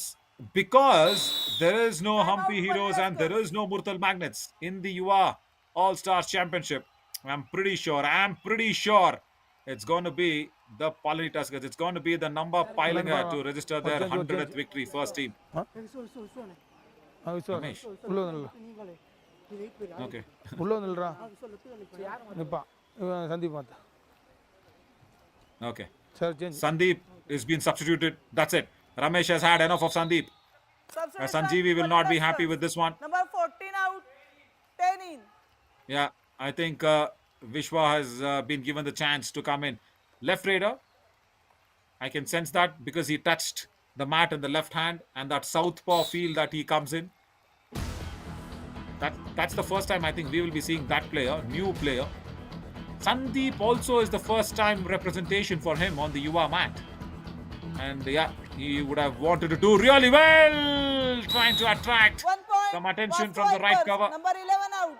because There is no Time Humpy out, Heroes and there Tuskers. is no Murtal Magnets in the Yuva All-Stars Championship. I'm pretty sure it's going to be the Palani Tuskers. It's going to be the number piling to register their 100th victory, first team. Ramesh. உள்ள வந்து Okay. உள்ள வந்துடுறா நிற்பான் இவன் Sandeep மாத்தா Okay. சரி change Sandeep is being substituted. That's it. Ramesh has had enough of Sandeep. Substitute Sanjeevi time, will not be happy Tuskers. with this one. Number 14 out, 10 in. Yeah, I think Vishwa has been given the chance to come in. Left Raider, I can sense that because he touched the mat in the left hand and that southpaw feel that he comes in. That's the first time I think we will be seeing that player, new player. Sandeep also is the first time representation for him on the Yuva mat. And yeah, he would have wanted to do really well, trying to attract 1 point. some attention Vasco from the right Vipers. cover. Number 11 out.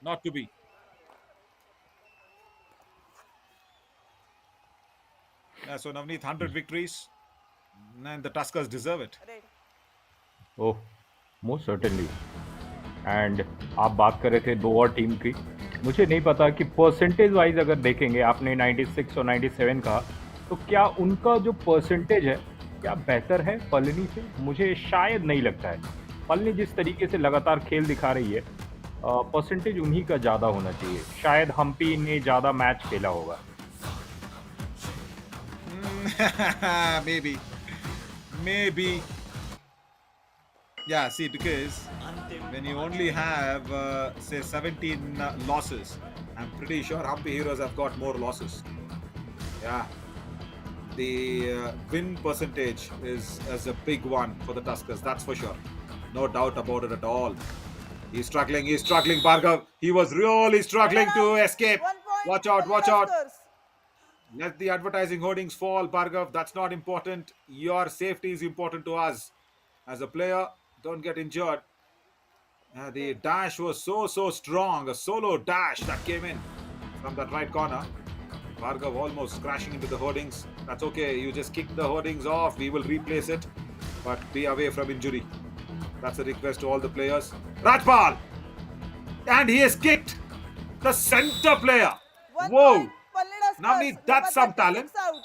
Not to be. Yeah, so Navneet, 100 victories, and the Tuskers deserve it. Red. Oh most certainly and आप बात कर रहे थे दो और team की मुझे नहीं पता कि परसेंटेज वाइज अगर देखेंगे आपने 96 और 97 कहा तो क्या उनका जो परसेंटेज है क्या बेहतर है पलनी से मुझे शायद नहीं लगता है पलनी जिस तरीके से लगातार खेल दिखा रही है परसेंटेज उन्हीं का ज़्यादा होना चाहिए शायद हम्पी ने ज़्यादा मैच खेला होगा Maybe. Yeah, see, because when you only have, say, 17 losses, I'm pretty sure Humpy Heroes have got more losses. Yeah. The win percentage is a big one for the Tuskers, that's for sure. No doubt about it at all. He's struggling, Bhargav. He was really struggling to escape. 1 point. Watch out. Tuskers. Let the advertising hoardings fall, Bhargav. That's not important. Your safety is important to us. As a player, don't get injured. The dash was so strong. A solo dash that came in from that right corner. Bhargav almost crashing into the hoardings. That's okay. You just kick the hoardings off. We will replace it. But be away from injury. That's a request to all the players. Rajpal! And he has kicked the center player. 1 Whoa! point. Palani Tuskers. Navneet, that's Number some talent. 36 out.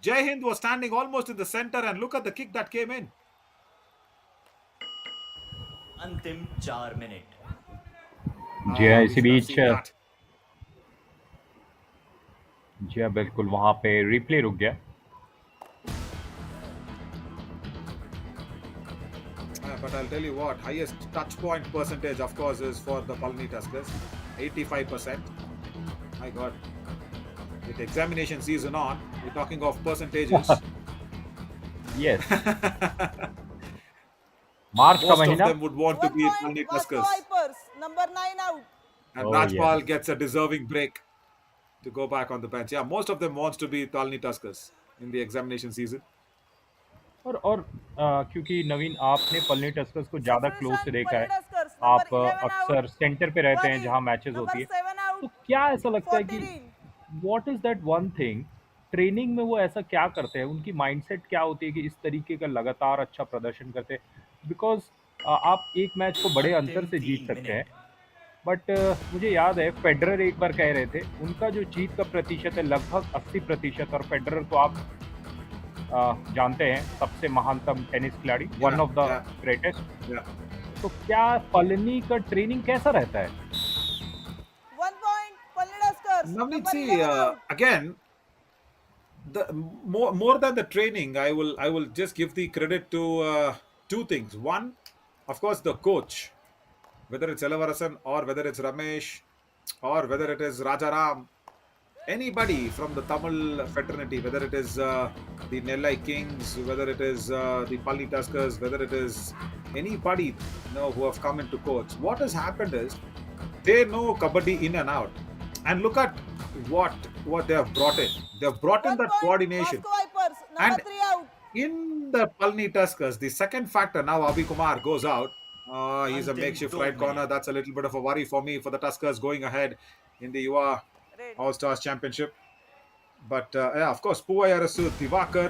Jai Hind was standing almost in the center and look at the kick that came in. अंतिम 4 minute जी हाँ we इसी should have beach seen that. जी हाँ बिल्कुल वहाँ पे replay रुक गया But I'll tell you what, highest touch point percentage, of course, is for the Palani Tuskers. 85%. My God. With examination season on, we're talking of percentages. Yes March का Most of महीना them would want to 1 be point. Palani Vasco Tuskers. Vipers. Number 9 out. And Oh, Rajpal yes. gets a deserving break to go back on the bench. Yeah, most of them wants to be Palani Tuskers in the examination season. और क्योंकि नवीन आपने Palani Tuskers को ज़्यादा close से देखा है Palani Tuskers. आप Number 11 अक्सर out. सेंटर पे रहते हैं 1 जहाँ in. मैचेस Number होती है 7 out. तो क्या ऐसा लगता है कि 14 in. What is that one thing training में वो ऐसा क्या करते हैं उनकी माइंडसेट क्या होती है कि इस तरीके का लगातार अच्छा प्रदर्शन करते हैं बिकॉज आप एक मैच को बड़े अंतर से जीत सकते हैं बट मुझे याद है फेडरर एक बार कह रहे थे उनका जो जीत का प्रतिशत है लगभग 80% और फेडरर को आप जानते हैं सबसे महानतम टेनिस खिलाड़ी one of the greatest Yeah. तो क्या पलनी का ट्रेनिंग कैसा रहता है 1 point. Palani Tuskers. Navneet, Number see, 11 out. again, the more than the training, I will just give the credit to two things. One, of course, the coach, whether it's Elavarasan or whether it's Ramesh or whether it is Rajaram, anybody from the Tamil fraternity, whether it is the Nellai Kings, whether it is the Palani Tuskers, whether it is anybody who have come into coach. What has happened is they know Kabaddi in and out, and look at what they have brought in. They have brought in 1 that point. coordination. Vasco Vipers. Number And 3 out. In the Palani Tuskers, the second factor now, Abhi Kumar goes out. He's a Until makeshift 2 right corner. That's a little bit of a worry for me for the Tuskers going ahead in the Yuva Red. All-Stars Championship. But yeah, of course, Puvayarasu, Divakar.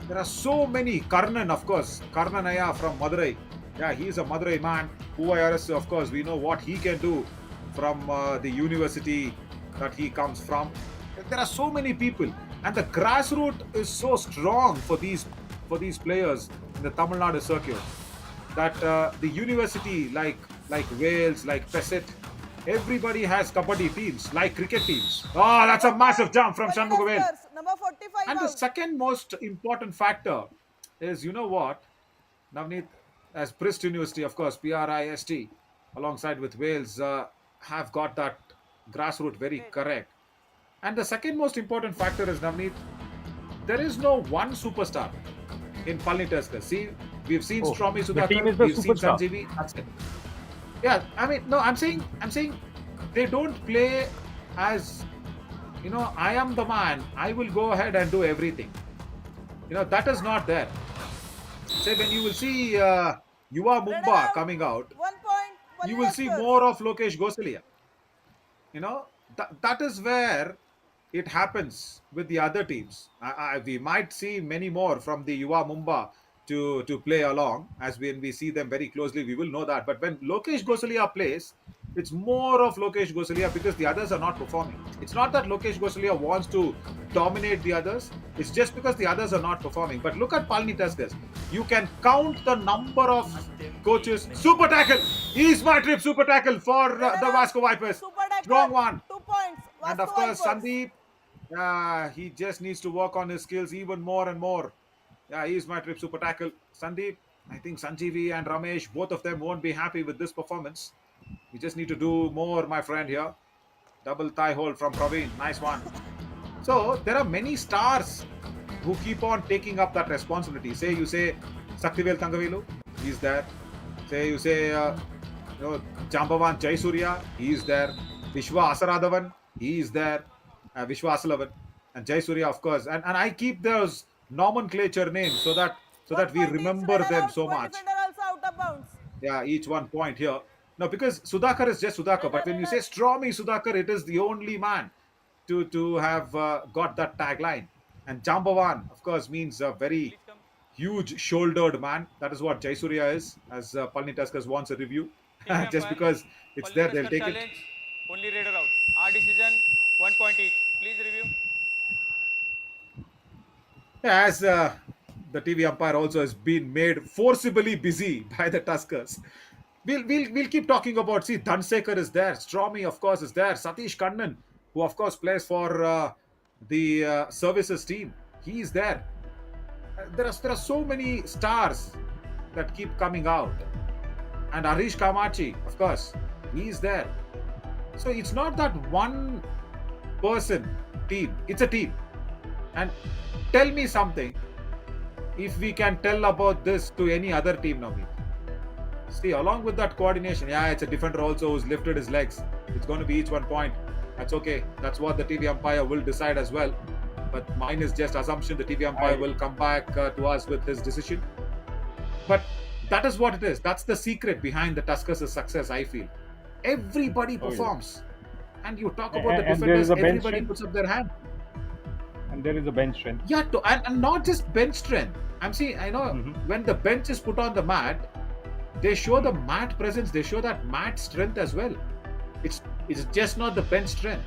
There are so many. Karnan, of course. Karnanaya from Madurai. Yeah, he's a Madurai man. Yuva Yoddhas, of course, we know what he can do from the university that he comes from. There are so many people, and the grassroots is so strong for these players in the Tamil Nadu circuit that the university like Wales, like Pesset, everybody has kabaddi teams, like cricket teams. Oh, that's a massive jump from Palani Shanmugavel. Tuskers, number 45 And the out. second most important factor is, you know what, Navneet, as Prist University, of course, PRIST, alongside with Wales, have got that grassroots very correct. And the second most important factor is, Navneet, there is no one superstar in Palani Tuskers. See, we've seen Oh, Stromy the team is Sudhakar, the we've seen superstar. Sanjeevi. That's it. Yeah, I mean, no, I'm saying they don't play as, I am the man. I will go ahead and do everything. That is not there. Say when you will see Yuva Red Mumba out. coming out, 1 point. you Palani will see Tuskers. more of Lokesh Gosalia. That is where it happens with the other teams. We might see many more from the Yuva Mumba to play along, as when we see them very closely, we will know that. But when Lokesh Gosalia plays, it's more of Lokesh Gosalia because the others are not performing. It's not that Lokesh Gosalia wants to dominate the others. It's just because the others are not performing. But look at Palani Tuskers. You can count the number of coaches. Super tackle. He's my trip super tackle for the Vasco Vipers. Super tackle. Strong one. 2 points. And Vasco of course, Vipers. Sandeep, he just needs to work on his skills even more and more. Yeah, he's my trip super tackle. Sandeep, I think Sanjeevi and Ramesh, both of them won't be happy with this performance. You just need to do more, my friend, here. Double thigh hold from Praveen. Nice one. So, there are many stars who keep on taking up that responsibility. You say Saktivel Tangavelu, he's there. You say Jambavan Jaisurya, he is there. Vishwa Asaradavan, he is there. Vishwa Asalavan and Jaisurya, of course. And I keep those nomenclature names so that 1 we point each. remember Red them out. so One much. defender also out of bounds. Yeah, each 1 point here. No, because Sudhakar is just Sudhakar, but when you say Stromy Sudhakar, it is the only man to have got that tagline. And Jambavan, of course, means a very huge shouldered man. That is what Jaisurya is, as Palani Tuskers wants a review. Just because it's there, they'll take it. Only Raider out. Our decision, 1 point each. Please review. Yeah, as the TV umpire also has been made forcibly busy by the Tuskers. We'll keep talking about. See, Dhansekar is there. Stromy, of course, is there. Satish Kannan, who of course plays for the services team, he is there. There are so many stars that keep coming out. And Arish Kamachi, of course, he is there. So it's not that one person team. It's a team. And tell me something if we can tell about this to any other team now. See, along with that coordination, yeah, it's a defender also who's lifted his legs. It's going to be each 1 point. That's okay. That's what the TV umpire will decide as well. But mine is just assumption. The TV umpire will come back to us with his decision. But that is what it is. That's the secret behind the Tuskers' success, I feel. Everybody performs. And you talk about the And there defenders, is a bench everybody strength. puts up their hand. And there is a bench strength. Yeah, and not just bench strength. I know when the bench is put on the mat, they show the mat presence, they show that mat strength as well. It's just not the bench strength.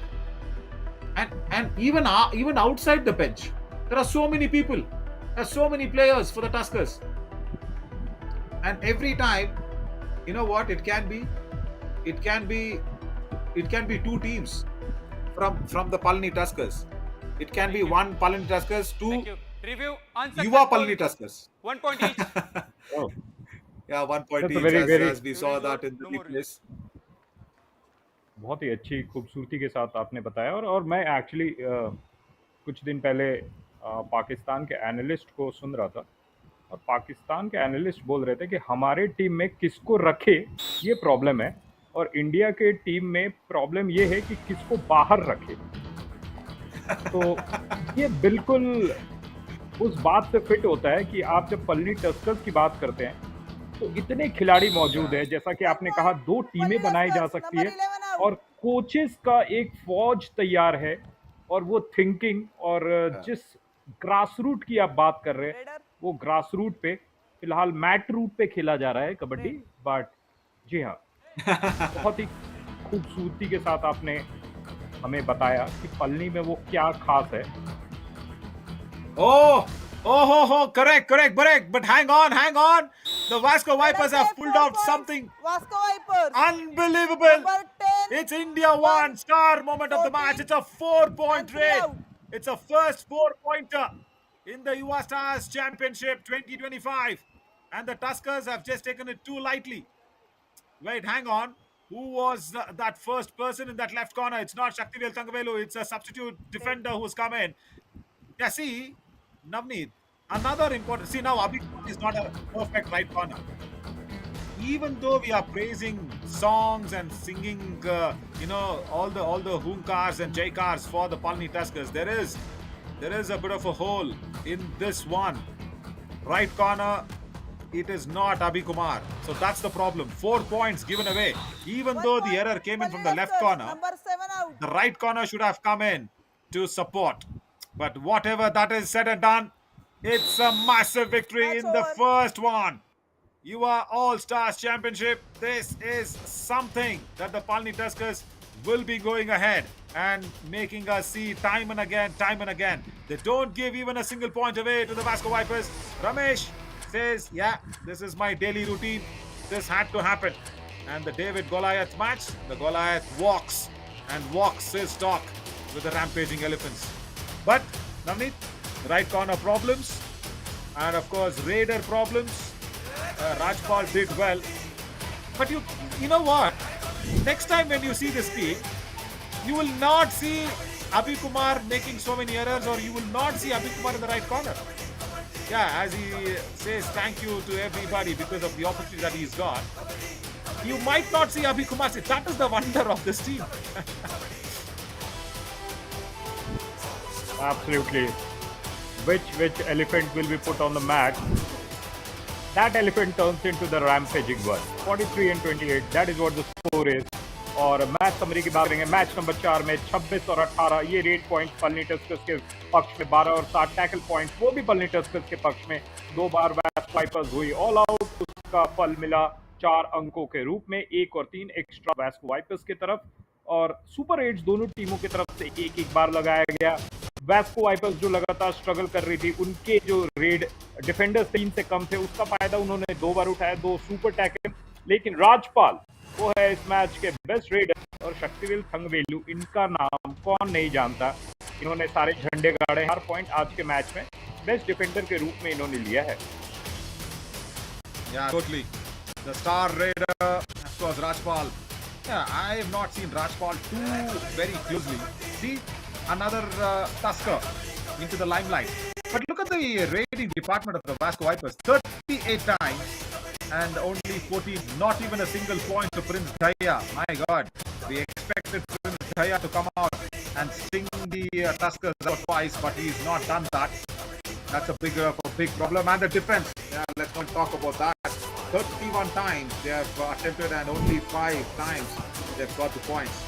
And even outside the bench, there are so many people, there are so many players for the Tuskers. And every time, you know what, it can be two teams from the Palani Tuskers. It can be one Palani Tuskers, two Thank you. Review. Unsuccessful. Yuva Palani Tuskers. 1 point each. Oh, Yeah, 1 point That's a each, very- as we saw that in the No more. replays. बहुत ही अच्छी खूबसूरती के साथ आपने बताया और मैं actually कुछ दिन पहले पाकिस्तान के एनालिस्ट को सुन रहा था और पाकिस्तान के एनालिस्ट बोल रहे थे कि हमारे टीम में किसको रखे ये प्रॉब्लम है और इंडिया के टीम में प्रॉब्लम ये है कि किसको बाहर रखे। तो ये बिल्कुल उस बात से फिट होता है कि आप जब पलनी टस्कर्स की बात करते हैं तो इतने खिलाड़ी मौजूद है, जैसा कि आपने कहा 2 टीमें बनाई जा सकती है और कोचेस का एक फौज तैयार है और वो थिंकिंग और जिस ग्रासरूट की आप बात कर रहे हैं वो ग्रासरूट पे फिलहाल मैट रूट पे खेला जा रहा है कबड्डी, बट जी हाँ, बहुत ही खूबसूरती के साथ आपने हमें बताया कि पलनी में वो क्या खास है। Correct. But hang on. The Vasco Vipers have pulled out something Vasco Vipers. unbelievable. Number 10. It's India 1, star moment of the match. It's a 4-point raid. It's a first 4-pointer in the Yuva Stars Championship 2025. And the Tuskers have just taken it too lightly. Wait, hang on. Who was that first person in that left corner? It's not Shaktivel Thangavelu. It's a substitute defender who's come in. Yeah, see, Navneet, another important... See, now Abhi is not a perfect right corner. Even though we are praising songs and singing, all the hoonkars and jaikars for the Palani Tuskers, there is a bit of a hole in this one. Right corner, it is not Abhi Kumar. So that's the problem. 4 points given away. Even though the error came in from the left corner, Number 7 out. the right corner should have come in to support. But whatever that is said and done, it's a massive victory in the first one. Yuva All-Stars Championship. This is something that the Palani Tuskers will be going ahead and making us see time and again. They don't give even a single point away to the Vasco Vipers. Ramesh says, yeah, this is my daily routine. This had to happen. And the David Goliath match, the Goliath walks his talk with the rampaging elephants. But, Navneet, right corner problems and of course Raider problems. Rajpal did well. But you know what? Next time when you see this team, you will not see Abhi Kumar making so many errors, or you will not see Abhi Kumar in the right corner. Yeah, as he says thank you to everybody because of the opportunity that he's got. You might not see Abhi Kumar. That is the wonder of this team. Absolutely. Which elephant will be put on the mat? That elephant turns into the rampaging one. 43-28. That is what the score is. और match summary की बात करेंगे, match number 4 में 26 और 18 ये red point Palani Tuskers के पक्ष में, 12 और 7 टैकल पॉइंट वो भी पलनी टस्कर्स के पक्ष में। 2 बार वास्को वाइपर्स हुई ऑल आउट, उसका फल मिला 4 अंकों के रूप में, 1 और 3 एक्स्ट्रा वास्को वाइपर्स की तरफ, और सुपर 8 दोनों टीमों की तरफ से एक बार लगाया गया। वास्को वाइपर्स जो लगातार स्ट्रगल कर रही थी, उनके जो रेड डिफेंडर्स 3 से कम थे, उसका फायदा उन्होंने 2 बार उठाया, 2 सुपर टैकल। लेकिन राजपाल वो है इस मैच के बेस्ट रेडर, और शक्तिवेल थंगवेलू, इनका नाम कौन नहीं जानता। इन्होंने सारे झंडे गाड़े, हर पॉइंट आज के मैच में बेस्ट डिफेंडर के रूप में इन्होंने लिया है। Yeah, totally. The star raider, of course, Rajpal. Yeah, I have not seen Rajpal too very closely. See, another Tusker into the limelight. But look at the raiding department of the Vasco Vipers. 38 times and only 14. Not even a single point to Prince Dhaya. My God, we expected Prince Dhaya to come out and sting the Tuskers out twice, but he's not done that. That's a big problem. And the defense, yeah, let's not talk about that. 31 times they have attempted and only 5 times they've got the points.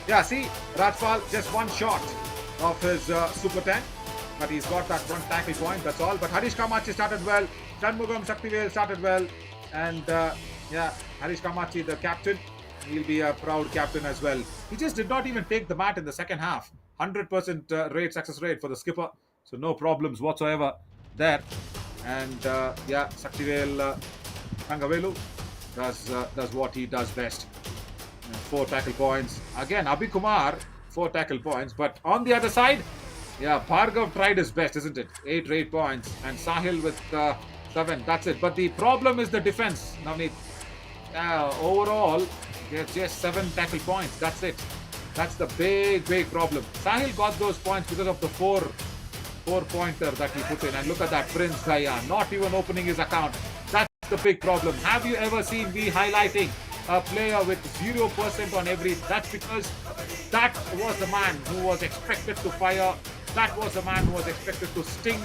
Yeah, see, Rajpal just one shot of his Super 10, but he's got that one tackle point, that's all. But Harish Kamachi started well, Shanmugam Shaktivel started well, and Harish Kamachi, the captain, he'll be a proud captain as well. He just did not even take the mat in the second half. 100% success rate for the skipper, so no problems whatsoever there. And Shaktivel Thangavelu does what he does best. 4 tackle points. Again, Abhi Kumar, 4 tackle points. But on the other side, Bhargav tried his best, isn't it? 8 raid points. And Sahil with 7. That's it. But the problem is the defense, Navneet. Overall, there's just 7 tackle points. That's it. That's the big problem. Sahil got those points because of the 4-pointer that he put in. And look at that, Prince Dhaya, not even opening his account. That's the big problem. Have you ever seen me highlighting a player with 0% on every? That's because that was the man who was expected to fire. That was the man who was expected to sting.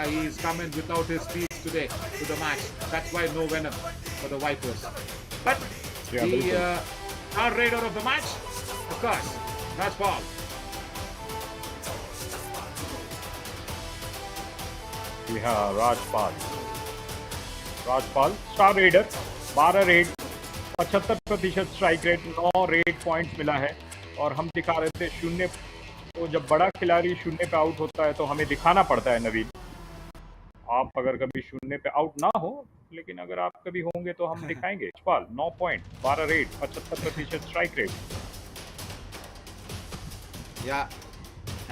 He's come in without his speed today to the match. That's why no venom for the Vipers. But the star raider of the match, of course, Rajpal. Yeah, Rajpal. Rajpal star raider 12 red 75% strike rate 9 red points मिला है। और हम दिखा रहे थे शून्य, तो जब बड़ा खिलाड़ी शून्य पे आउट होता है तो हमें दिखाना पड़ता है नवीन। आप अगर कभी शून्य पे आउट ना हो, लेकिन अगर आप कभी होंगे तो हम दिखाएंगे। Rajpal 9 point 12 red 75% strike rate. Yeah,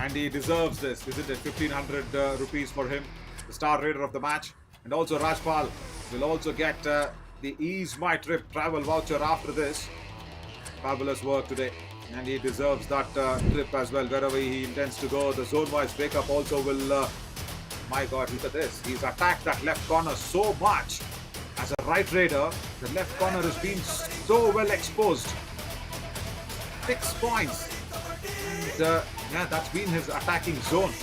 and he deserves this, isn't it? 1500 rupees for him, the star raider of the match. And also Rajpal will also get the Ease My Trip travel voucher after this. Fabulous work today, and he deserves that trip as well, wherever he intends to go. The zone-wise breakup also will... my God, look at this. He's attacked that left corner so much. As a right raider, the left corner has been so well exposed. 6 points. And yeah, that's been his attacking zone.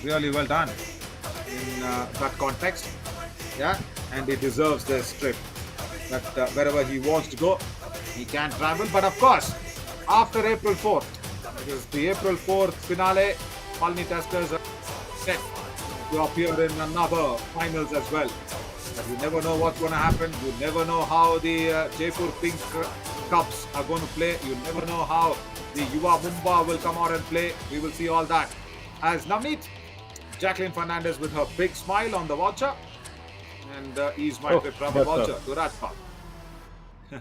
Really well done in that context. Yeah, and he deserves this trip. That wherever he wants to go, he can travel. But of course, after April 4th, because the April 4th finale, Palani Tuskers are set to appear in another finals as well. But you never know what's going to happen. You never know how the Jaipur Pink Cups are going to play. You never know how the Yuva Mumba will come out and play. We will see all that. As Navneet, Jacqueline Fernandez with her big smile on the voucher. And Ease My Trip travel voucher to Rajpal.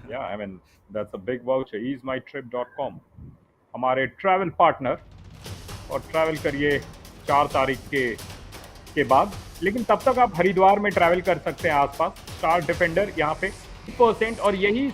Yeah, I mean, that's a big voucher. easemytrip.com. हमारे travel partner, और travel करिए 4 तारीख के बाद। लेकिन तब तक आप हरिद्वार में ट्रैवल कर सकते हैं आसपास। स्टार डिफेंडर यहाँ पे 1% और यही